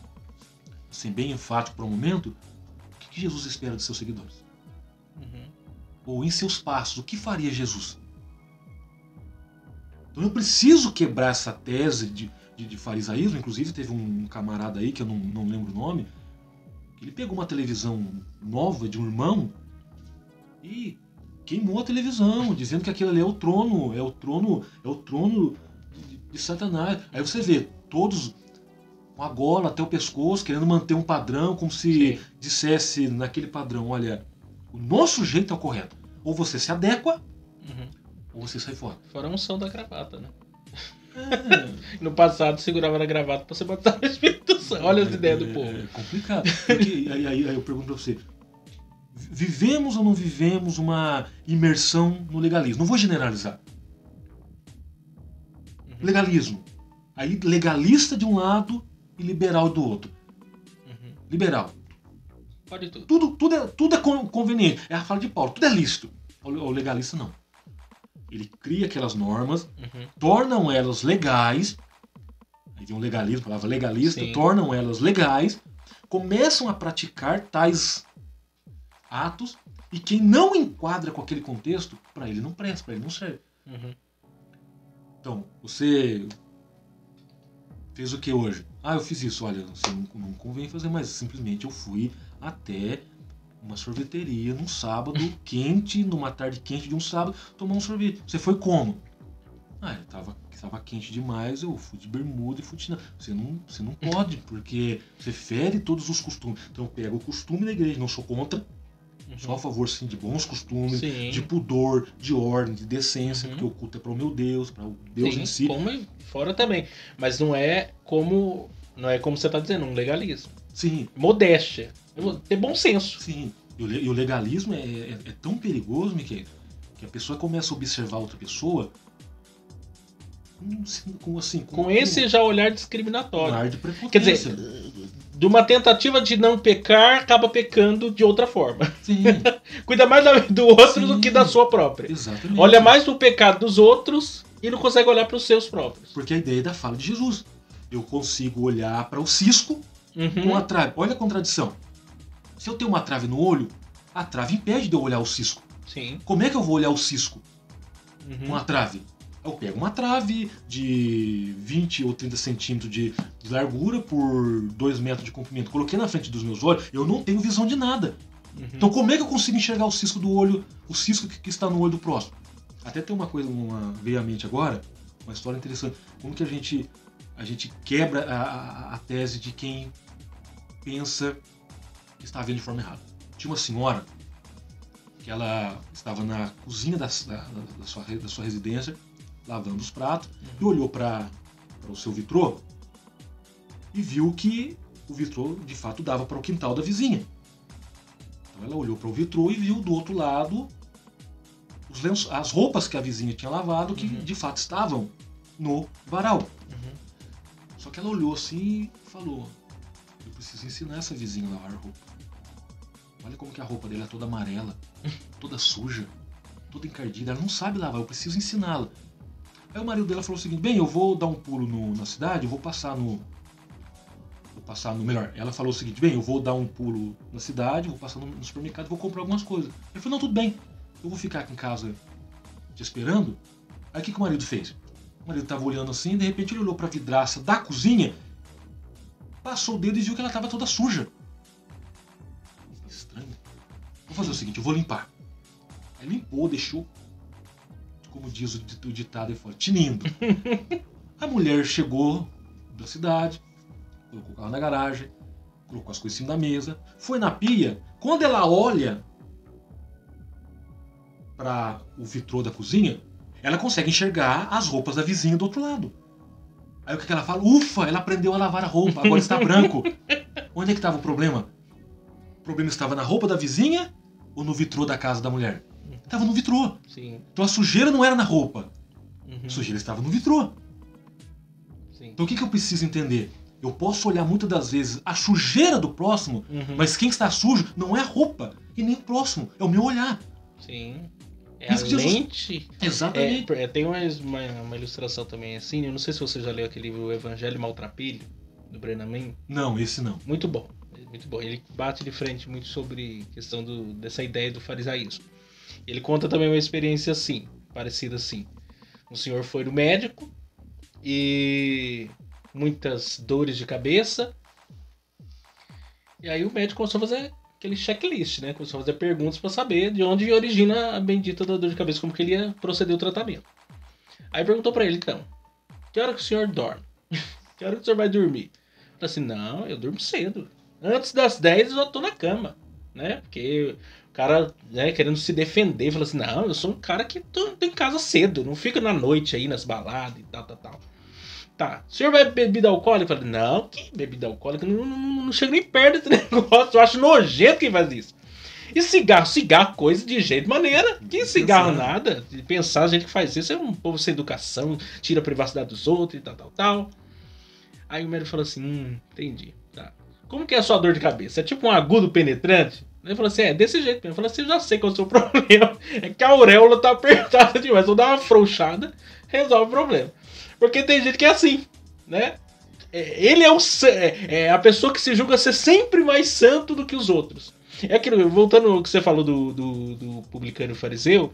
assim, bem enfático para o momento. O que Jesus espera dos seus seguidores? Ou em seus passos, o que faria Jesus? Então eu preciso quebrar essa tese de farisaísmo. Inclusive teve um camarada aí, que eu não lembro o nome, que ele pegou uma televisão nova de um irmão e queimou a televisão, dizendo que aquilo ali é o trono de Satanás. Aí você vê todos com a gola até o pescoço, querendo manter um padrão, como se dissesse naquele padrão, olha, o nosso jeito é o correto. Ou você se adequa, ou você sai fora. Fora a unção da gravata, né? É. No passado segurava na gravata pra você botar no Espírito Santo. Olha as ideias do povo. É complicado. Porque, aí eu pergunto pra você, vivemos ou não vivemos uma imersão no legalismo? Não vou generalizar. Legalismo. Aí legalista de um lado e liberal do outro. Liberal. Pode tudo. Tudo é conveniente. É a fala de Paulo, tudo é lícito. O legalista não. Ele cria aquelas normas, tornam elas legais. Aí vem um legalismo, a palavra legalista, Sim. tornam elas legais, começam a praticar tais atos, e quem não enquadra com aquele contexto, para ele não presta, para ele não serve. Então, você fez o que hoje? Ah, eu fiz isso. Olha, você não convém fazer mais. Simplesmente eu fui até uma sorveteria num sábado quente, numa tarde quente de um sábado, tomar um sorvete. Você foi como? Ah, tava quente demais, eu fui de bermuda e fui de... Você não pode, porque você fere todos os costumes. Então eu pego o costume da igreja, não sou contra, só a favor sim, de bons costumes, Sim. de pudor, de ordem, de decência, porque o culto é para o meu Deus, para o Deus em si. Como fora também. Mas não é como você tá dizendo, um legalismo. Sim. Modéstia. Ter bom senso. Sim. E o legalismo é tão perigoso, Miquel, que a pessoa começa a observar outra pessoa com esse já olhar discriminatório. Um ar de prepotência. Quer dizer, de uma tentativa de não pecar, acaba pecando de outra forma. Sim. Cuida mais do outro do que da sua própria. Exatamente. Olha mais do pecado dos outros e não consegue olhar para os seus próprios. Porque a ideia da fala de Jesus. Eu consigo olhar para o cisco com uma trave. Olha a contradição. Se eu tenho uma trave no olho, a trave impede de eu olhar o cisco. Sim. Como é que eu vou olhar o cisco com a trave? Eu pego uma trave de 20 ou 30 centímetros de largura por 2 metros de comprimento. Coloquei na frente dos meus olhos, eu não tenho visão de nada. Então como é que eu consigo enxergar o cisco do olho, o cisco que está no olho do próximo? Até tem uma coisa, veio à mente agora, uma história interessante. Como que a gente quebra a tese de quem pensa que está vendo de forma errada. Tinha uma senhora que ela estava na cozinha da sua residência, lavando os pratos, e olhou para o seu vitrô e viu que o vitrô de fato dava para o quintal da vizinha. Então ela olhou para o vitrô e viu do outro lado as roupas que a vizinha tinha lavado, que de fato estavam no varal. Só que ela olhou assim e falou: eu preciso ensinar essa vizinha a lavar roupa. Olha como que a roupa dela é toda amarela, toda suja, toda encardida. Ela não sabe lavar, eu preciso ensiná-la. Aí o marido dela falou o seguinte: bem, eu vou dar um pulo na cidade, eu vou passar no... Melhor, ela falou o seguinte: bem, eu vou dar um pulo na cidade, vou passar no supermercado, vou comprar algumas coisas. Ele falou: não, tudo bem, eu vou ficar aqui em casa te esperando. Aí o que o marido fez? O marido estava olhando assim, de repente ele olhou para a vidraça da cozinha, passou o dedo e viu que ela estava toda suja. Estranho. Vou fazer o seguinte, eu vou limpar. Aí limpou, deixou, como diz o ditado aí fora, tinindo. A mulher chegou da cidade, colocou o carro na garagem, colocou as coisas em cima da mesa, foi na pia. Quando ela olha para o vitrô da cozinha, ela consegue enxergar as roupas da vizinha do outro lado. Aí o que ela fala? Ufa, ela aprendeu a lavar a roupa, agora está branco. Onde é que estava o problema? O problema estava na roupa da vizinha ou no vitrô da casa da mulher? Estava no vitrô. Sim. Então a sujeira não era na roupa. A sujeira estava no vitrô. Sim. Então o que eu preciso entender? Eu posso olhar muitas das vezes a sujeira do próximo, mas quem está sujo não é a roupa e nem o próximo, é o meu olhar. Sim. É a lente. Exatamente. Tem uma ilustração também assim, eu não sei se você já leu aquele livro O Evangelho Maltrapilho, do Brennan Mann. Não, esse não. Muito bom. Muito bom. Ele bate de frente muito sobre a questão dessa ideia do farisaísmo. Ele conta também uma experiência assim, parecida assim. Um senhor foi no médico e muitas dores de cabeça. E aí o médico começou a fazer aquele checklist, né? Começou a fazer perguntas pra saber de onde origina a bendita da dor de cabeça, como que ele ia proceder o tratamento. Aí perguntou pra ele, então, que hora que o senhor dorme? Que hora que o senhor vai dormir? Eu falei assim, não, eu durmo cedo. Antes das 10 eu já tô na cama, né? Porque o cara, né, querendo se defender, falou assim, não, eu sou um cara que tô em casa cedo, não fico na noite aí nas baladas e tal. Tá, o senhor vai beber bebida alcoólica? Eu falei, não, que bebida alcoólica? Não chego nem perto desse negócio, eu acho nojento quem faz isso. E cigarro, coisa de jeito maneira. Que cigarro nada. De pensar, a gente que faz isso é um povo sem educação, tira a privacidade dos outros e tal. Aí o médico falou assim, entendi. Tá. Como que é a sua dor de cabeça? É tipo um agudo penetrante? Ele falou assim, é desse jeito mesmo. Eu falei assim, eu já sei qual é o seu problema. É que a auréola tá apertada demais. Vou dar uma afrouxada, resolve o problema. Porque tem gente que é assim, né? Ele é a pessoa que se julga ser sempre mais santo do que os outros. É aquilo, voltando ao que você falou do publicano e fariseu,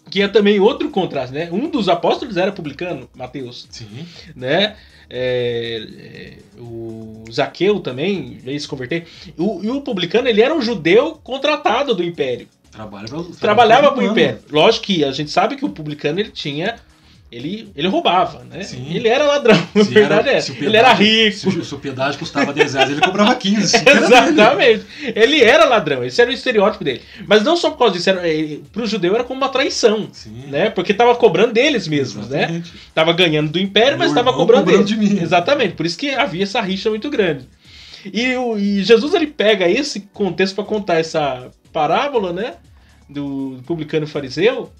que é também outro contraste, né? Um dos apóstolos era publicano, Mateus. Sim. Né? O Zaqueu também veio se converter. E o publicano, ele era um judeu contratado do império. Trabalhava para o império. Lógico que a gente sabe que o publicano, ele tinha... Ele roubava, né? Sim. Ele era ladrão, na verdade ele era rico. Se o pedágio custava 10 reais, ele cobrava 15. Exatamente. Ele era ladrão, esse era o estereótipo dele. Mas não só por causa disso, para o judeu era como uma traição. Sim. Né? Porque estava cobrando deles mesmos, exatamente. Né? Estava ganhando do império, mas estava cobrando deles. De mim. Exatamente, por isso que havia essa rixa muito grande. E Jesus, ele pega esse contexto para contar essa parábola, né? Do publicano e fariseu,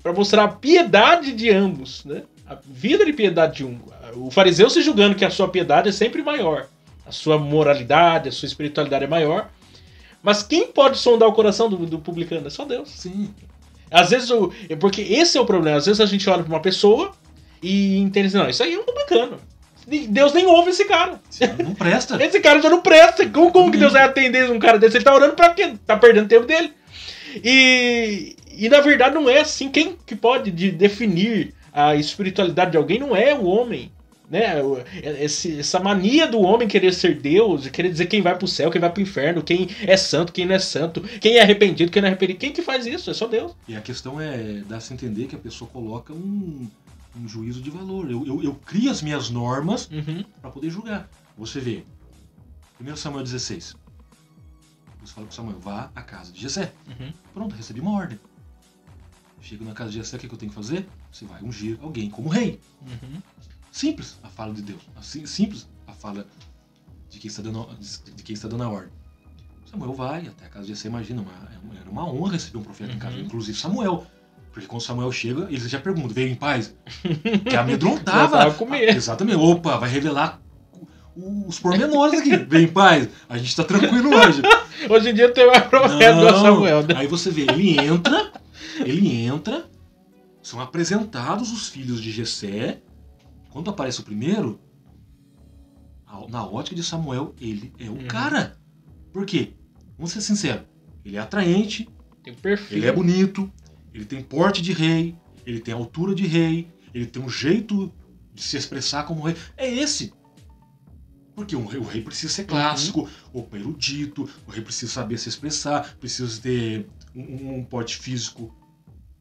para mostrar a piedade de ambos, né? A vida de piedade de um. O fariseu se julgando que a sua piedade é sempre maior, a sua moralidade, a sua espiritualidade é maior. Mas quem pode sondar o coração do publicano? É só Deus. Sim. Às vezes, porque esse é o problema. Às vezes a gente olha para uma pessoa e entende assim, não, isso aí é um publicano. Deus nem ouve esse cara. Sim, não presta. Esse cara já não presta. Como que Deus vai atender um cara desse? Ele tá orando pra quê? Tá perdendo tempo dele. E na verdade não é assim. Quem que pode definir a espiritualidade de alguém não é o homem, né? Essa mania do homem querer ser Deus, querer dizer quem vai pro céu, quem vai pro inferno, quem é santo, quem não é santo, quem é arrependido, quem não é arrependido. Quem que faz isso? É só Deus. E a questão é dar-se a entender que a pessoa coloca um juízo de valor. Eu crio as minhas normas para poder julgar. Você vê, 1 Samuel 16. Deus fala pro Samuel, vá à casa de Jessé. Pronto, recebi uma ordem. Chego na casa de Jessé, o que eu tenho que fazer? Você vai ungir alguém como rei. Simples a fala de Deus. Simples a fala de quem está dando a ordem. Samuel vai até a casa de Jessé, imagina, era uma honra receber um profeta em casa, inclusive Samuel. Porque quando Samuel chega, eles já perguntam, veio em paz? Que amedrontava. Exatamente. Opa, vai revelar os pormenores aqui. Veio em paz? A gente tá tranquilo hoje. Hoje em dia tem mais profeta do Samuel. Né? Aí você vê, ele entra, são apresentados os filhos de Jessé. Quando aparece o primeiro, na ótica de Samuel, ele é o cara. Por quê? Vamos ser sinceros. Ele é atraente, tem perfil. Ele é bonito, ele tem porte de rei, ele tem altura de rei, ele tem um jeito de se expressar como rei. É esse. Porque o rei precisa ser clássico, ou erudito, o rei precisa saber se expressar, precisa ter um porte físico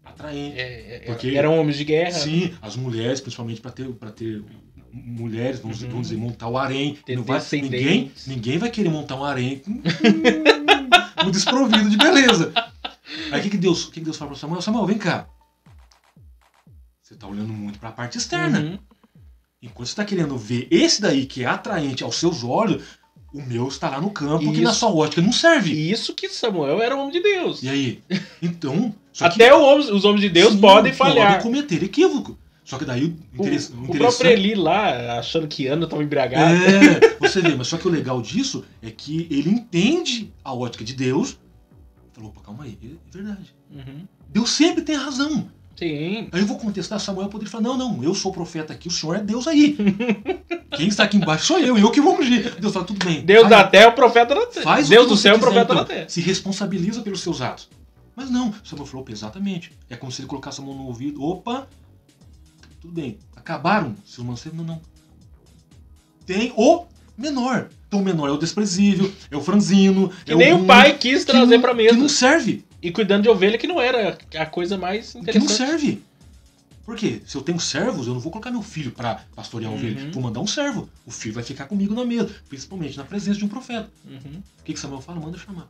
atraente. Porque eram homens de guerra. Sim, as mulheres, principalmente para ter mulheres, vamos dizer, montar o harém. Ninguém vai querer montar um harém no desprovido de beleza. Aí o que Deus fala para Samuel? Samuel, vem cá. Você está olhando muito para a parte externa. Enquanto você está querendo ver esse daí que é atraente aos seus olhos, o meu está lá no campo que na sua ótica não serve. Isso que Samuel era homem de Deus. E aí? Então... Até os homens de Deus podem falhar. Podem cometer equívoco. Só que daí o próprio Eli lá, achando que Ana estava embriagada. Você vê, mas só que o legal disso é que ele entende a ótica de Deus. Falou, opa, calma aí, é verdade. Deus sempre tem razão. Sim. Aí eu vou contestar Samuel, poderia falar, não, eu sou profeta aqui, o senhor é Deus aí. Quem está aqui embaixo sou eu que vou ungir. Deus fala, tudo bem. Deus da terra, o profeta da terra. Deus do céu, o profeta da terra. Se responsabiliza pelos seus atos. Mas não, Samuel falou, exatamente. É como se ele colocasse a mão no ouvido, opa, tudo bem, acabaram seus mancebos? Não. Tem o menor. Então o menor é o desprezível, é o franzino. Que nem o pai quis trazer pra mesa. Que não serve. E cuidando de ovelha, que não era a coisa mais interessante. Que não serve. Por quê? Se eu tenho servos, eu não vou colocar meu filho pra pastorear ovelha. Vou mandar um servo. O filho vai ficar comigo na mesa. Principalmente na presença de um profeta. O que Samuel fala? Manda chamar.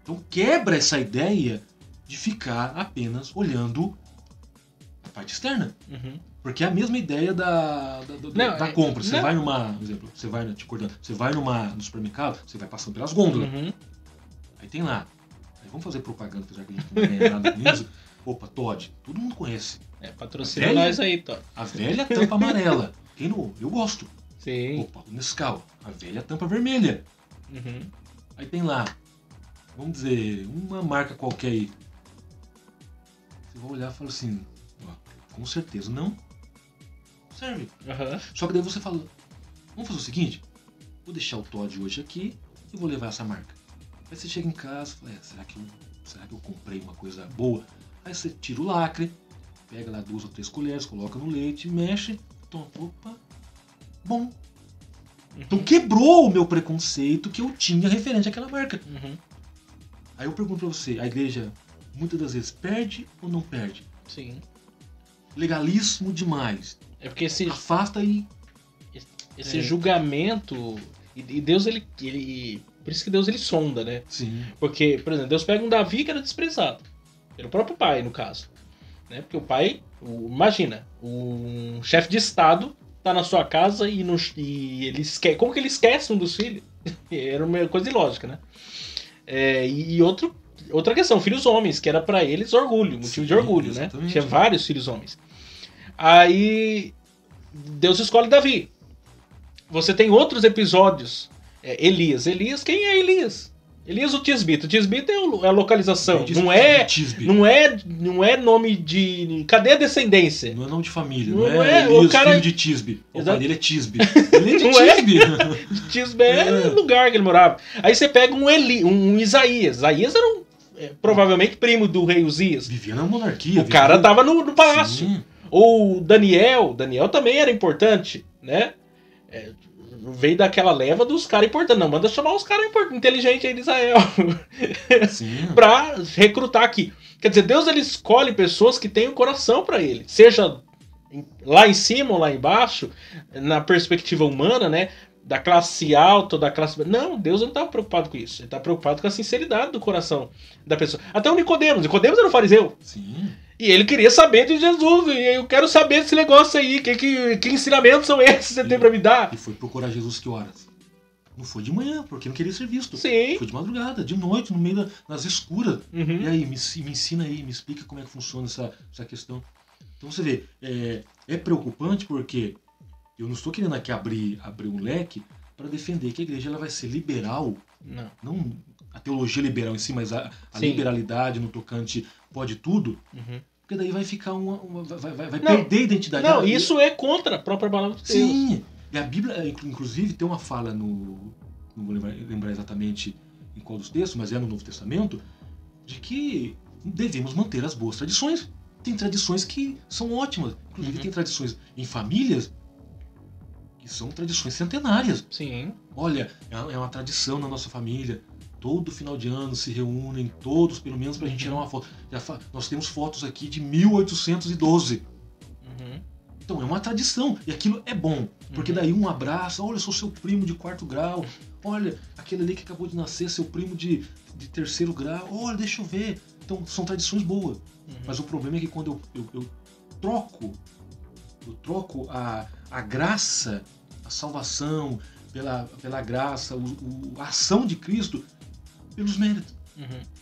Então quebra essa ideia de ficar apenas olhando a parte externa. Porque é a mesma ideia da compra. Você vai numa, por exemplo, você vai no supermercado, você vai passando pelas gôndolas. Aí tem lá. Aí vamos fazer propaganda, apesar que a gente não ganha nada com isso. Opa, Todd, todo mundo conhece. Patrocina nós aí, Todd. A velha tampa amarela. Quem não? Eu gosto. Sim. Opa, o Nescau. A velha tampa vermelha. Aí tem lá, vamos dizer, uma marca qualquer aí. Você vai olhar e fala assim, ó, com certeza não serve. Só que daí você fala, vamos fazer o seguinte, vou deixar o Todd hoje aqui e vou levar essa marca. Aí você chega em casa e fala, será que eu comprei uma coisa boa? Aí você tira o lacre, pega lá 2 ou 3 colheres, coloca no leite, mexe, toma, opa, bom. Então quebrou o meu preconceito que eu tinha referente àquela marca. Aí eu pergunto pra você, a igreja muitas das vezes perde ou não perde? Sim. Legalismo demais. É porque afasta e... Esse julgamento... E Deus, ele... Por isso que Deus, ele sonda, né? Sim. Porque, por exemplo, Deus pega um Davi que era desprezado. Pelo próprio pai, no caso. Né? Porque o pai... Imagina, um chefe de estado tá na sua casa e ele esquece... Como que ele esquece um dos filhos? Era uma coisa ilógica, né? Outra questão, filhos homens, que era pra eles orgulho, motivo de orgulho, exatamente. Né? Tinha vários filhos homens. Aí Deus escolhe Davi. Você tem outros episódios. Elias, quem é Elias? Elias o Tisbita. O Tisbita é a localização. Não é nome de... Cadê a descendência? Não é nome de família. Não é Elias, o cara... filho de Tisbe. O pai dele é Tisbe. Ele é de Tisbe. Tisbe é o lugar que ele morava. Aí você pega um Isaías. Isaías era provavelmente primo do rei Uzias. Vivia na monarquia. O cara tava no palácio. Sim. Ou Daniel também era importante, né? Veio daquela leva dos caras importantes. Não, manda chamar os caras inteligentes aí de Israel. Pra recrutar aqui. Quer dizer, Deus, ele escolhe pessoas que têm o coração pra ele. Seja lá em cima ou lá embaixo, na perspectiva humana, né? Da classe alta ou da classe... Não, Deus não tá preocupado com isso. Ele tá preocupado com a sinceridade do coração da pessoa. Até o Nicodemos. Nicodemos era um fariseu. Sim. E ele queria saber de Jesus. E eu quero saber desse negócio aí. Que ensinamentos são esses que você tem pra me dar? E foi procurar Jesus que horas? Não foi de manhã, porque não queria ser visto. Sim. Foi de madrugada, de noite, no meio das escuras. E aí, me ensina aí, me explica como é que funciona essa questão. Então você vê, é preocupante porque eu não estou querendo aqui abrir um leque para defender que a igreja ela vai ser liberal. Não a teologia liberal em si, mas a liberalidade no tocante pode tudo. Porque daí vai ficar vai perder a identidade. Não, isso é contra a própria palavra de Deus. Sim. E a Bíblia, inclusive, tem uma fala não vou lembrar exatamente em qual dos textos, mas é no Novo Testamento, de que devemos manter as boas tradições. Tem tradições que são ótimas. Inclusive tem tradições em famílias que são tradições centenárias. Sim. Olha, é uma tradição na nossa família. Todo final de ano se reúnem todos, pelo menos pra gente tirar uma foto. Nós temos fotos aqui de 1812. Então é uma tradição. E aquilo é bom. Porque daí um abraça. Olha, eu sou seu primo de 4º grau. Olha, aquele ali que acabou de nascer, seu primo de 3º grau. Olha, deixa eu ver. Então são tradições boas. Mas o problema é que quando eu troco a graça, a salvação, pela graça, a ação de Cristo, pelos méritos.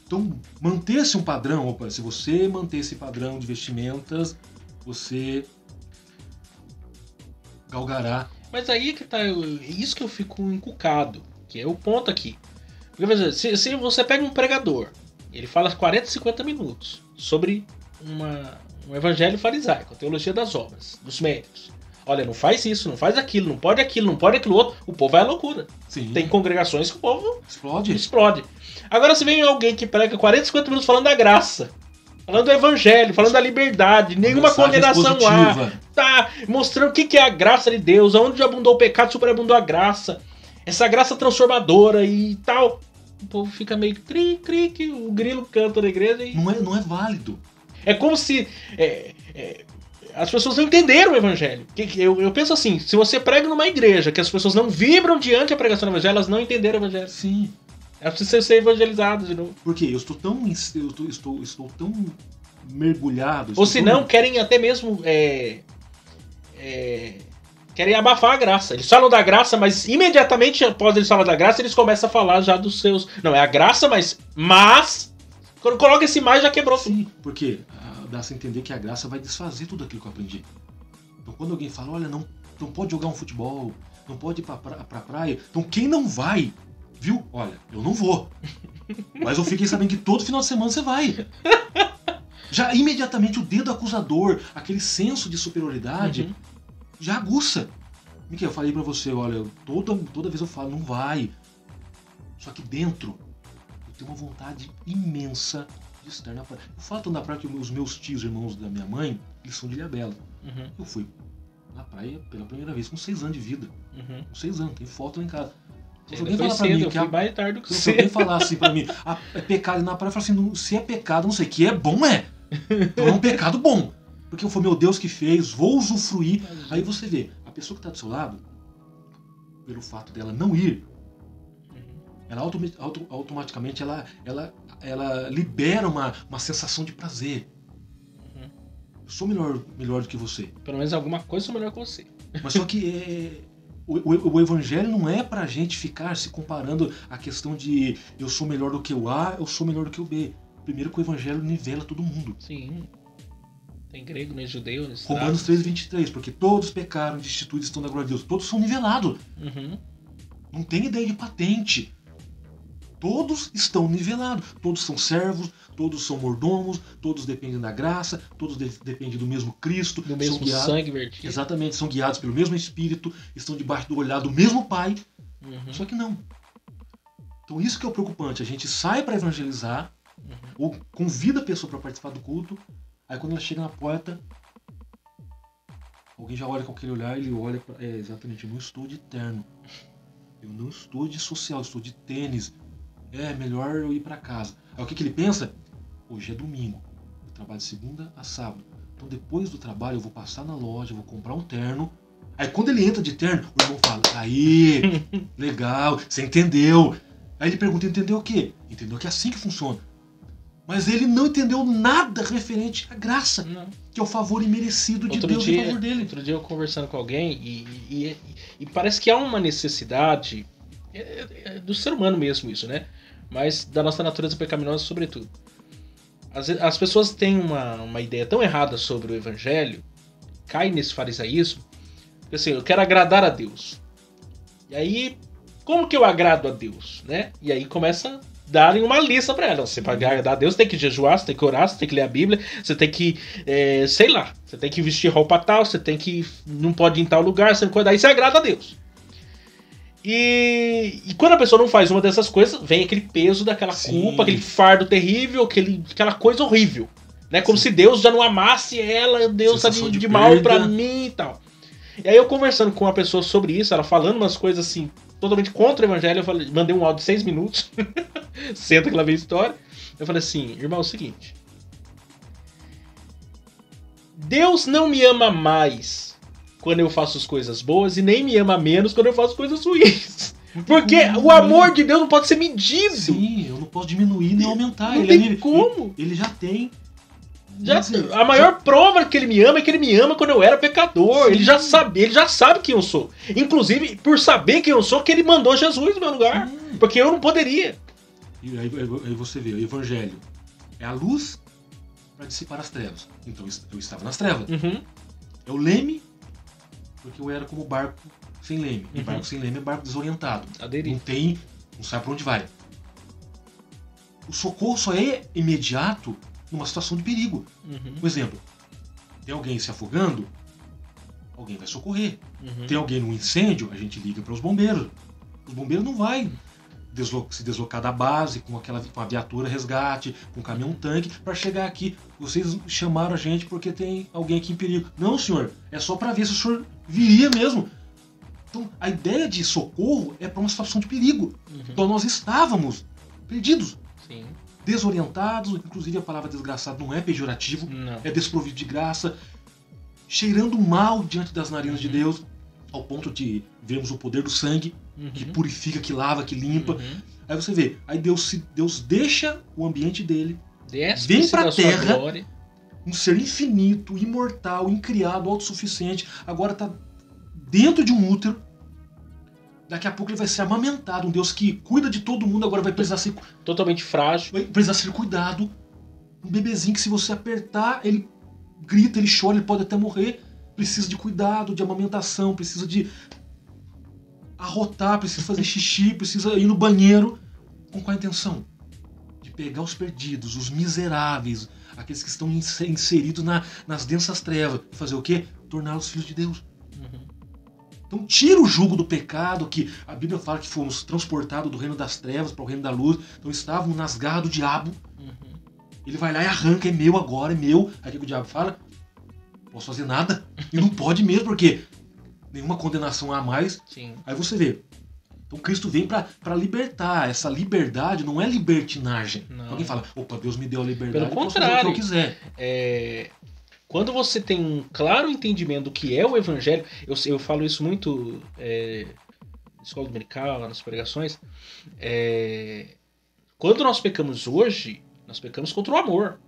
Então, manter-se um padrão, se você manter esse padrão de vestimentas, você galgará. Mas aí que tá, isso que eu fico encucado, que é o ponto aqui. Porque, se você pega um pregador, ele fala 40, 50 minutos sobre um evangelho farisaico, a teologia das obras, dos méritos. Olha, não faz isso, não faz aquilo, não pode aquilo outro. O povo vai à loucura. Sim. Tem congregações que o povo explode. Agora, se vem alguém que prega 40, 50 minutos falando da graça, Falando do evangelho, falando da liberdade, nenhuma condenação há. Tá mostrando o que é a graça de Deus, aonde abundou o pecado, superabundou a graça. Essa graça transformadora e tal. O povo fica meio cri, que o grilo canta na igreja. E... Não é válido. É como se as pessoas não entenderam o evangelho. Eu penso assim, se você prega numa igreja que as pessoas não vibram diante da pregação do evangelho, elas não entenderam o evangelho. Sim. Elas precisam ser evangelizadas de novo. Por quê? Eu estou tão mergulhado. Ou se não, querem até mesmo querem abafar a graça. Eles falam da graça, mas imediatamente após eles falar da graça, eles começam a falar já dos seus... Não, é a graça, mas... Quando coloca esse mais, já quebrou tudo. Sim, porque dá-se a entender que a graça vai desfazer tudo aquilo que eu aprendi. Então quando alguém fala, olha, não pode jogar um futebol, não pode ir pra praia, então quem não vai, viu? Olha, eu não vou. Mas eu fiquei sabendo que todo final de semana você vai. Já imediatamente o dedo acusador, aquele senso de superioridade, já aguça. Miquel, eu falei pra você, olha, toda vez eu falo, não vai. Só que dentro, eu tenho uma vontade imensa de estar na praia. Eu falo tanto na praia que os meus tios, irmãos da minha mãe, eles são de Ilhabela. Eu fui na praia pela primeira vez com 6 anos de vida. Com 6 anos, tem foto lá em casa. Se alguém falar pra mim eu fui mais tarde do que se alguém falar assim pra mim, é pecado ir na praia, eu falo assim, se é pecado, não sei, que é bom, é. Então é um pecado bom. Porque foi meu Deus que fez, vou usufruir. Aí você vê, a pessoa que tá do seu lado, pelo fato dela não ir, ela automaticamente ela libera uma sensação de prazer. Eu sou melhor do que você. Pelo menos alguma coisa eu sou melhor que você. Mas só que o evangelho não é pra gente ficar se comparando a questão de eu sou melhor do que o A, eu sou melhor do que o B. Primeiro que o evangelho nivela todo mundo. Sim. Tem grego, nem judeu, nem Romanos 3:23, porque todos pecaram, destituídos estão da glória de Deus. Todos são nivelados. Não tem ideia de patente. Todos estão nivelados. Todos são servos, todos são mordomos, todos dependem da graça, todos dependem do mesmo Cristo. Do mesmo sangue vertido. Exatamente, são guiados pelo mesmo Espírito, estão debaixo do olhar do mesmo Pai. Só que não. Então isso que é o preocupante. A gente sai para evangelizar, ou convida a pessoa para participar do culto, aí quando ela chega na porta, alguém já olha com aquele olhar, ele olha para... exatamente, eu não estou de terno. Eu não estou de social, eu estou de tênis. É melhor eu ir para casa. Aí o que ele pensa? Hoje é domingo. Eu trabalho de segunda a sábado. Então depois do trabalho eu vou passar na loja, vou comprar um terno. Aí quando ele entra de terno, o irmão fala, aí, legal, você entendeu. Aí ele pergunta, entendeu o quê? Entendeu que é assim que funciona. Mas ele não entendeu nada referente à graça, que é o favor imerecido de Deus em favor dele. Outro dia eu conversando com alguém e parece que há uma necessidade, do ser humano mesmo isso, né? Mas da nossa natureza pecaminosa sobretudo. As pessoas têm uma ideia tão errada sobre o evangelho, caem nesse farisaísmo, porque assim, eu quero agradar a Deus. E aí, como que eu agrado a Deus, né? E aí começa... darem uma lista pra ela. Você para agradar a Deus, você tem que jejuar, você tem que orar, você tem que ler a Bíblia, você tem que, sei lá, você tem que vestir roupa tal, você tem que, não pode ir em tal lugar, você não pode, aí você agrada a Deus. E quando a pessoa não faz uma dessas coisas, vem aquele peso daquela culpa, aquele fardo terrível, aquela coisa horrível, né? Como se Deus já não amasse ela, Deus tá de mal pra mim e tal. E aí eu conversando com uma pessoa sobre isso, ela falando umas coisas assim, totalmente contra o evangelho, eu falei, mandei um áudio de 6 minutos, senta que lá vem a história. Eu falei assim, irmão, é o seguinte, Deus não me ama mais quando eu faço as coisas boas e nem me ama menos quando eu faço coisas ruins. Porque o amor de Deus não pode ser medido. Sim, eu não posso diminuir nem aumentar. Não tem como. Ele já tem. A maior prova que ele me ama é que ele me ama quando eu era pecador. Ele já sabe quem eu sou. Inclusive, por saber quem eu sou, que ele mandou Jesus no meu lugar. Porque eu não poderia. E aí você vê, o evangelho é a luz para dissipar as trevas. Então eu estava nas trevas. É o leme, porque eu era como barco sem leme. E barco sem leme é barco desorientado. Não sabe para onde vai. O socorro só é imediato numa situação de perigo. Por exemplo, tem alguém se afogando, alguém vai socorrer. Tem alguém num incêndio, a gente liga para os bombeiros. Os bombeiros não vai se deslocar da base com a viatura resgate, com um caminhão-tanque, para chegar aqui. Vocês chamaram a gente porque tem alguém aqui em perigo. Não, senhor, é só para ver se o senhor viria mesmo. Então, a ideia de socorro é para uma situação de perigo. Então, nós estávamos perdidos, Sim. desorientados, inclusive a palavra desgraçado não é pejorativo, Não. é desprovido de graça, cheirando mal diante das narinas de Deus, ao ponto de vermos o poder do sangue, que purifica, que lava, que limpa. Aí você vê, aí Deus deixa o ambiente dele, vem pra terra, um ser infinito, imortal, incriado, autossuficiente, agora tá dentro de um útero, daqui a pouco ele vai ser amamentado, um Deus que cuida de todo mundo, agora vai precisar ser... Totalmente frágil. Vai precisar ser cuidado. Um bebezinho que se você apertar, ele grita, ele chora, ele pode até morrer. Precisa de cuidado, de amamentação, precisa de arrotar, precisa fazer xixi, precisa ir no banheiro. Com qual a intenção? De pegar os perdidos, os miseráveis, aqueles que estão inseridos nas densas trevas. E fazer o quê? Torná-los filhos de Deus. Então tira o jugo do pecado, que a Bíblia fala que fomos transportados do reino das trevas para o reino da luz. Então estávamos nas garras do diabo. Ele vai lá e arranca, é meu agora, é meu. Aí o que o diabo fala? Não posso fazer nada. E não pode mesmo, porque nenhuma condenação há mais. Sim. Aí você vê. Então Cristo vem para libertar. Essa liberdade não é libertinagem. Não. Alguém fala, opa, Deus me deu a liberdade, Pelo eu posso fazer o que eu quiser. Quando você tem um claro entendimento do que é o Evangelho, eu falo isso muito na escola dominical, nas pregações, quando nós pecamos hoje, nós pecamos contra o amor.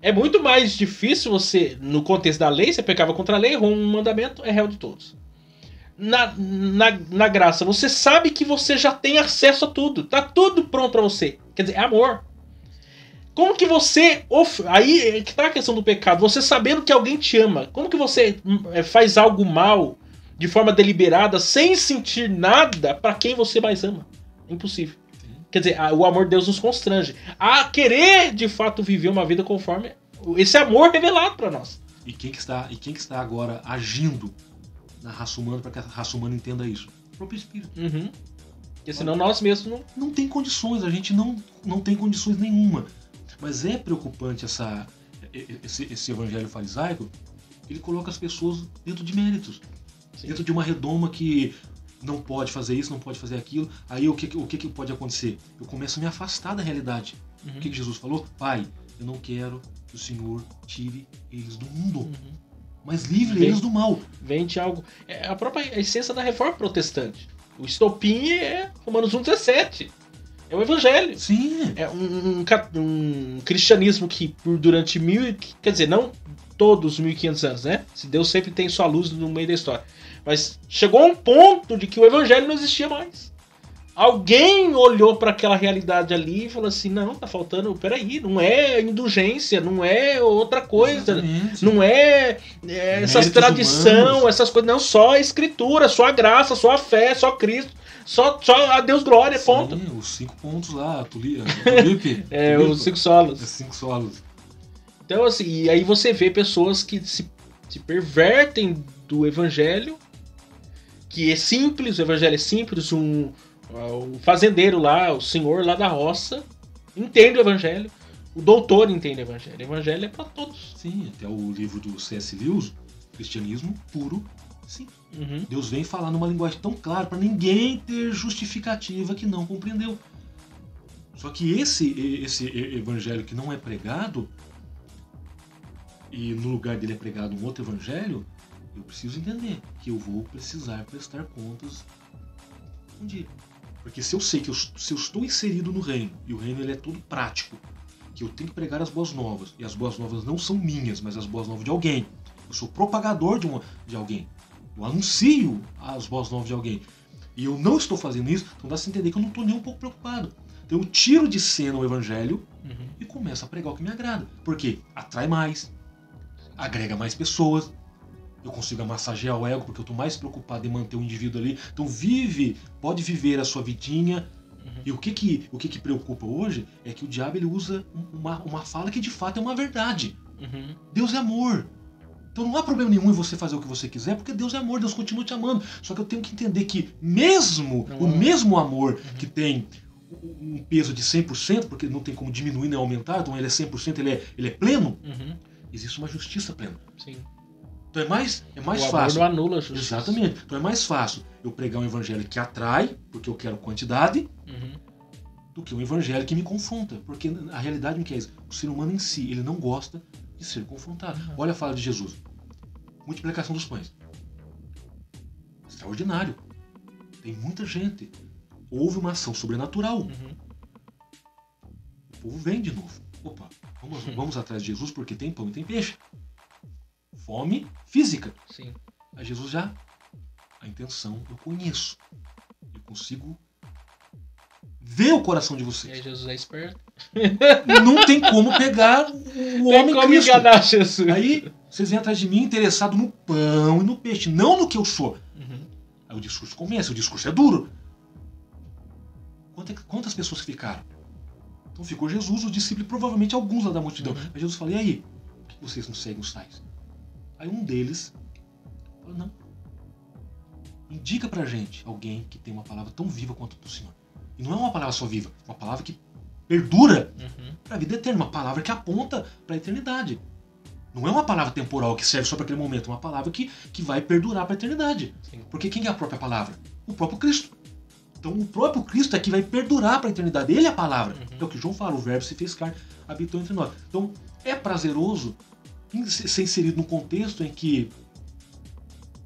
É muito mais difícil você, no contexto da lei, você pecava contra a lei, errou um mandamento, é réu de todos. Na graça, você sabe que você já tem acesso a tudo, tá tudo pronto pra você. Quer dizer, é amor. Como que você... Aí que tá a questão do pecado. Você sabendo que alguém te ama. Como que você faz algo mal de forma deliberada, sem sentir nada pra quem você mais ama? É impossível. Quer dizer, o amor de Deus nos constrange a querer, de fato, viver uma vida conforme esse amor revelado pra nós. E quem que está agora agindo na raça humana para que a raça humana entenda isso? O próprio Espírito. Porque senão nós mesmos não tem condições. A gente não tem condições nenhuma. Mas é preocupante esse evangelho farisaico. Ele coloca as pessoas dentro de méritos. Sim. Dentro de uma redoma que não pode fazer isso, não pode fazer aquilo. Aí o que pode acontecer? Eu começo a me afastar da realidade. O que Jesus falou? Pai, eu não quero que o Senhor tire eles do mundo. Mas livre eles do mal. Vem de algo... É a própria essência da reforma protestante. O estopim é Romanos 1,17. É o Evangelho. Sim. É um cristianismo que durante quer dizer, não todos os 1500 anos, né? Deus sempre tem sua luz no meio da história. Mas chegou a um ponto de que o Evangelho não existia mais. Alguém olhou para aquela realidade ali e falou assim, não, tá faltando, peraí, não é indulgência, não é outra coisa. Exatamente. Não é essas tradição, essas coisas, não, só a escritura, só a graça, só a fé, só Cristo. Só a Deus glória, ponto. Sim, os 5 pontos lá, Tulipe. Os 5 solos. Os 5 solos. Então, assim, e aí você vê pessoas que se pervertem do evangelho, que é simples, o evangelho é simples, um fazendeiro lá, o senhor lá da roça, entende o evangelho, o doutor entende o evangelho. O evangelho é para todos. Sim, até o livro do C.S. Lewis, Cristianismo Puro, sim. Deus vem falar numa linguagem tão clara para ninguém ter justificativa que não compreendeu. Só que esse evangelho que não é pregado, e no lugar dele é pregado um outro evangelho, eu preciso entender que eu vou precisar prestar contas um dia. Porque se eu sei que se eu estou inserido no reino, e o reino ele é todo prático, que eu tenho que pregar as boas novas, e as boas novas não são minhas, mas as boas novas de alguém. Eu sou propagador de alguém. Eu anuncio as boas novas de alguém. E eu não estou fazendo isso, então dá-se a entender que eu não estou nem um pouco preocupado. Então eu tiro de cena o evangelho e começo a pregar o que me agrada. Porque atrai mais, agrega mais pessoas, eu consigo massagear o ego, porque eu estou mais preocupado em manter o indivíduo ali. Então pode viver a sua vidinha. E o que preocupa hoje é que o diabo ele usa uma fala que de fato é uma verdade. Deus é amor. Então não há problema nenhum em você fazer o que você quiser, porque Deus é amor, Deus continua te amando. Só que eu tenho que entender que mesmo o mesmo amor que tem um peso de 100%, porque não tem como diminuir nem aumentar, então ele é 100%, ele é pleno, existe uma justiça plena. Sim. Então é mais O fácil. amor não anula a justiça. Exatamente. Então é mais fácil eu pregar um evangelho que atrai, porque eu quero quantidade, do que um evangelho que me confronta. Porque a realidade não é isso. O ser humano em si, ele não gosta de ser confrontado. Olha a fala de Jesus. Multiplicação dos pães. Extraordinário. Tem muita gente. Houve uma ação sobrenatural. O povo vem de novo. Opa, vamos atrás de Jesus porque tem pão e tem peixe. Fome física. Sim. Aí Jesus já... A intenção eu conheço. Eu consigo ver o coração de E vocês. aí Jesus é esperto. Não tem como pegar o homem Tem como Cristo. enganar Jesus. Aí vocês vêm atrás de mim interessado no pão e no peixe, não no que eu sou. Aí o discurso começa, o discurso é duro. Quantas pessoas ficaram? Então ficou Jesus, o discípulo e provavelmente alguns lá da multidão. Mas Jesus falou, e aí? Por que vocês não seguem os tais? Aí um deles falou, não. Indica pra gente alguém que tem uma palavra tão viva quanto do Senhor. E não é uma palavra só viva, é uma palavra que perdura para a vida eterna, uma palavra que aponta para a eternidade. Não é uma palavra temporal que serve só para aquele momento, é uma palavra que vai perdurar para a eternidade. Sim. Porque quem é a própria palavra? O próprio Cristo. Então o próprio Cristo é que vai perdurar para a eternidade. Ele é a palavra. É o que João fala, o verbo se fez carne, habitou entre nós. Então é prazeroso ser inserido num contexto em que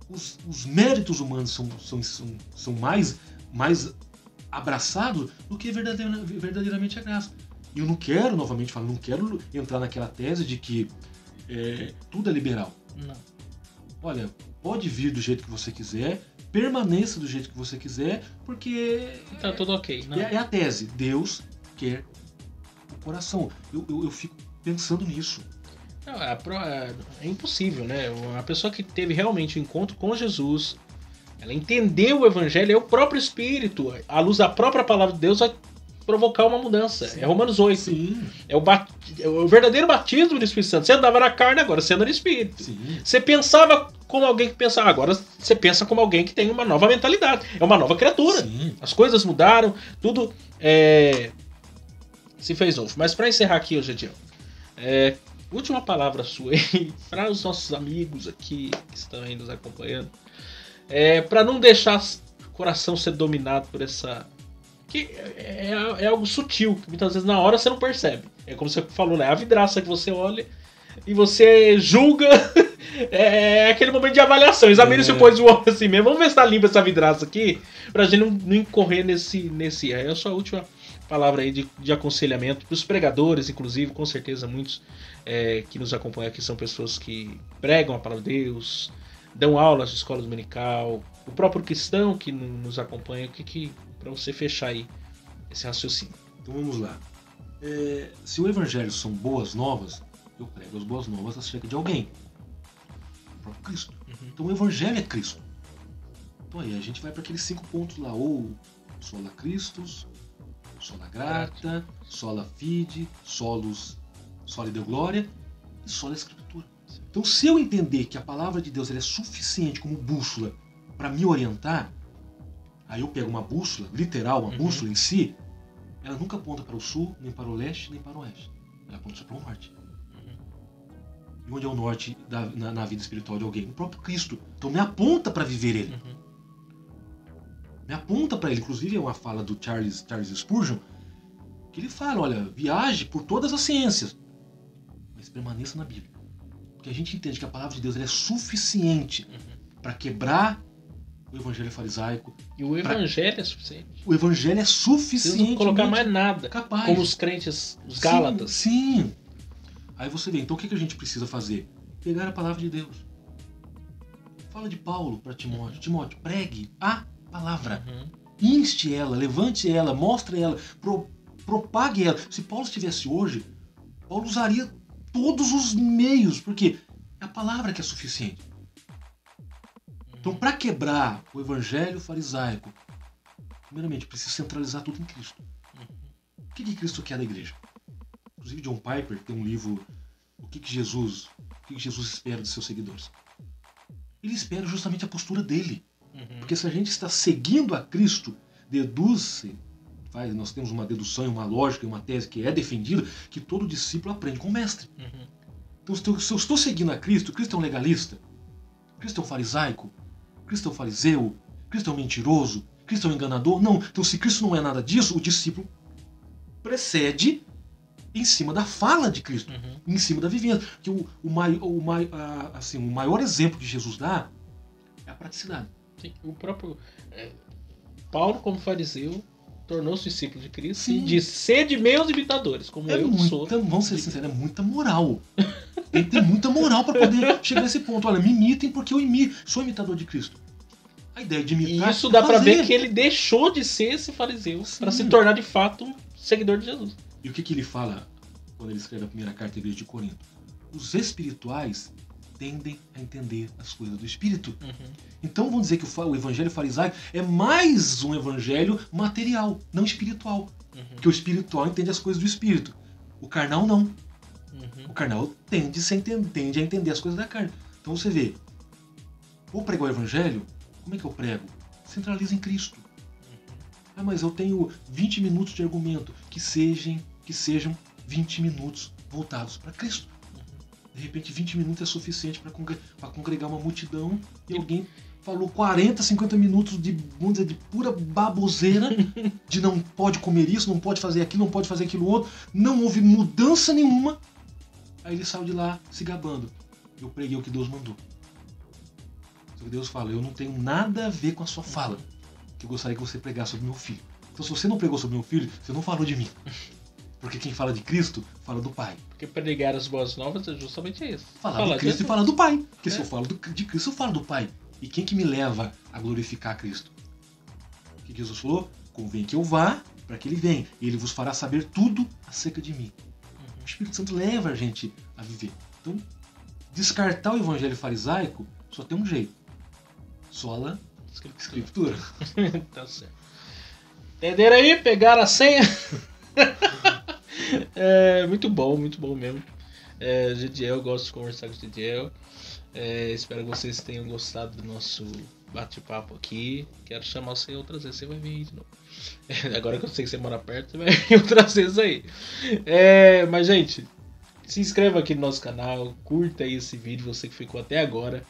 os méritos humanos são mais abraçados do que verdadeiramente a graça. E eu não quero, novamente falo, não quero entrar naquela tese de que tudo é liberal. Não. Olha, pode vir do jeito que você quiser, permaneça do jeito que você quiser, porque Tá tudo ok. Não. é a tese. Deus quer o coração. Eu fico pensando nisso. Não, é impossível, né? Uma pessoa que teve realmente um encontro com Jesus, ela entendeu o evangelho, é o próprio Espírito, à luz da própria palavra de Deus, vai provocar uma mudança. Sim. É Romanos 8. Sim. É o verdadeiro batismo do Espírito Santo. Você andava na carne, agora você anda no Espírito. Sim. Você pensava como alguém que pensava, agora você pensa como alguém que tem uma nova mentalidade. É uma nova criatura. Sim. As coisas mudaram, tudo se fez novo. Mas para encerrar aqui hoje, Ediel, última palavra sua aí para os nossos amigos aqui que estão aí nos acompanhando, para não deixar o coração ser dominado por essa... que é algo sutil, que muitas vezes na hora você não percebe. É como você falou, né? A vidraça que você olha e você julga. É aquele momento de avaliação. Examine se pôs o olho assim mesmo. Vamos ver se tá limpa essa vidraça aqui, pra gente não incorrer nesse é a sua última palavra aí de aconselhamento pros pregadores, inclusive, com certeza muitos que nos acompanham aqui são pessoas que pregam a palavra de Deus, dão aulas de escola dominical, o próprio cristão que nos acompanha, para você fechar aí esse raciocínio. Então vamos lá. Se o evangelho são boas novas, eu prego as boas novas acerca de alguém. O próprio Cristo. Então o evangelho é Cristo. Então aí a gente vai para aqueles 5 pontos lá, ou sola Christus, sola grata, sola fide, sola Deo Glória e sola Escritura. Então se eu entender que a palavra de Deus é suficiente como bússola para me orientar, aí eu pego uma bússola, literal, uma bússola em si, ela nunca aponta para o sul, nem para o leste, nem para o oeste. Ela aponta só para o norte. E onde é o norte na vida espiritual de alguém? O próprio Cristo. Então me aponta para viver ele. Me aponta para ele. Inclusive é uma fala do Charles Spurgeon, que ele fala, olha, viaje por todas as ciências, mas permaneça na Bíblia. Porque a gente entende que a palavra de Deus é suficiente para quebrar o evangelho farisaico. E o evangelho é suficiente. O evangelho é suficiente. Não colocar mais nada. Capaz. Como os crentes, os gálatas. Sim. Aí você vê, então o que a gente precisa fazer? Pegar a palavra de Deus. Fala de Paulo para Timóteo. Timóteo, pregue a palavra. Inste ela, levante ela, mostre ela, propague ela. Se Paulo estivesse hoje, Paulo usaria todos os meios, porque é a palavra que é suficiente. Então, para quebrar o evangelho farisaico, primeiramente, precisa centralizar tudo em Cristo. O que Cristo quer da igreja? Inclusive, John Piper tem um livro, O que Jesus O que Jesus espera dos seus seguidores? Ele espera justamente a postura dele. Porque se a gente está seguindo a Cristo, deduz-se, nós temos uma dedução, uma lógica, uma tese que é defendida, que todo discípulo aprende com o mestre. Então, se eu estou seguindo a Cristo, Cristo é um legalista, Cristo é um farisaico, Cristo é um fariseu, Cristo é um mentiroso, Cristo é um enganador. Não. Então, se Cristo não é nada disso, o discípulo precede em cima da fala de Cristo, em cima da vivência. Porque o maior exemplo que Jesus dá é a praticidade. Sim, o próprio Paulo, como fariseu, tornou-se discípulo de Cristo. Sim. E disse: sede meus imitadores, como eu sou. Vamos ser sinceros, é muita moral. Ele tem muita moral para poder chegar nesse ponto. Olha, me imitem porque eu sou imitador de Cristo. A ideia de imitar. E isso dá para ver que ele deixou de ser esse fariseu para se tornar de fato um seguidor de Jesus. E o que ele fala quando ele escreve a primeira carta à igreja de Corinto? Os espirituais tendem a entender as coisas do Espírito. Então vamos dizer que o evangelho farisaico é mais um evangelho material, não espiritual. Porque o espiritual entende as coisas do Espírito. O carnal não. O carnal tende a entender as coisas da carne. Então você vê, vou pregar o evangelho, como é que eu prego? Centraliza em Cristo. Ah, mas eu tenho 20 minutos de argumento. Que sejam 20 minutos voltados para Cristo. De repente 20 minutos é suficiente para congregar uma multidão e alguém falou 40, 50 minutos de, vamos dizer, de pura baboseira, de não pode comer isso, não pode fazer aquilo, não pode fazer aquilo outro, não houve mudança nenhuma. Aí ele saiu de lá se gabando. Eu preguei o que Deus mandou. Só que Deus fala: eu não tenho nada a ver com a sua fala, que eu gostaria que você pregasse sobre meu filho. Então se você não pregou sobre meu filho, você não falou de mim. Porque quem fala de Cristo, fala do Pai. Porque pregar as boas novas é justamente isso. Falar de Cristo e falar do Pai. Porque se eu falo de Cristo, eu falo do Pai. E quem que me leva a glorificar Cristo? O que Jesus falou? Convém que eu vá, para que ele venha. E ele vos fará saber tudo acerca de mim. O Espírito Santo leva a gente a viver. Então, descartar o evangelho farisaico só tem um jeito. Sola Escritura. Tá certo. Entenderam aí? Pegaram a senha? Muito bom mesmo. Gediel, eu gosto de conversar com o Gediel. Espero que vocês tenham gostado do nosso bate-papo aqui. Quero chamar você outras vezes, você vai vir aí de novo. Agora que eu sei que você mora perto, você vai vir outras vezes aí. Mas, gente, se inscreva aqui no nosso canal, curta aí esse vídeo, você que ficou até agora.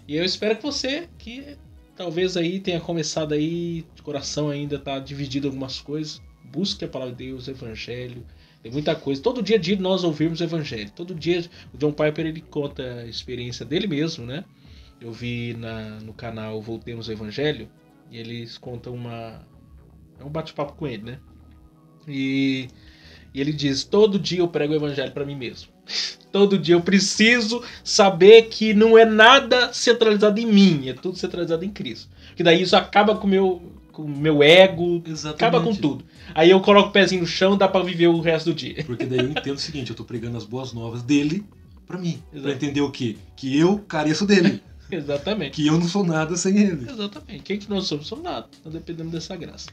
E eu espero que você, que talvez aí tenha começado aí, de coração ainda tá dividido algumas coisas, busque a palavra de Deus, o evangelho. Tem muita coisa. Todo dia nós ouvimos o evangelho. Todo dia o John Piper ele conta a experiência dele mesmo, né? Eu vi no canal Voltemos ao Evangelho e eles contam um bate-papo com ele, né? E ele diz: todo dia eu prego o evangelho para mim mesmo. Todo dia eu preciso saber que não é nada centralizado em mim, é tudo centralizado em Cristo. Porque daí isso acaba com o meu ego, Exatamente. Acaba com tudo. Aí eu coloco o pezinho no chão, dá pra viver o resto do dia. Porque daí eu entendo o seguinte: eu tô pregando as boas novas dele pra mim. Exato. Pra entender o quê? Que eu careço dele. Exatamente. Que eu não sou nada sem ele. Exatamente. Quem que nós somos? Somos nada. Nós dependemos dessa graça.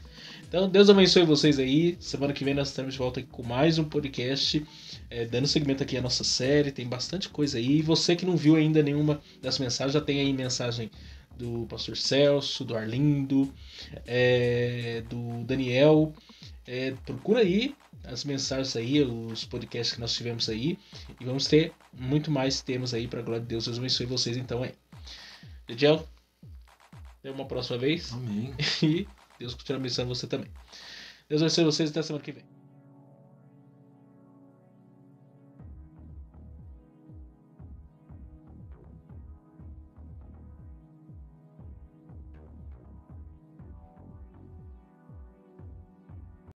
Então, Deus abençoe vocês aí. Semana que vem nós estamos de volta aqui com mais um podcast. Dando seguimento aqui à nossa série. Tem bastante coisa aí. E você que não viu ainda nenhuma das mensagens, já tem aí mensagem do Pastor Celso, do Arlindo, do Daniel. Procura aí as mensagens aí, os podcasts que nós tivemos aí. E vamos ter muito mais temas aí para a glória de Deus. Deus abençoe vocês então aí. Gediel, até uma próxima vez. Amém. E Deus continue abençoando você também. Deus abençoe vocês até a semana que vem.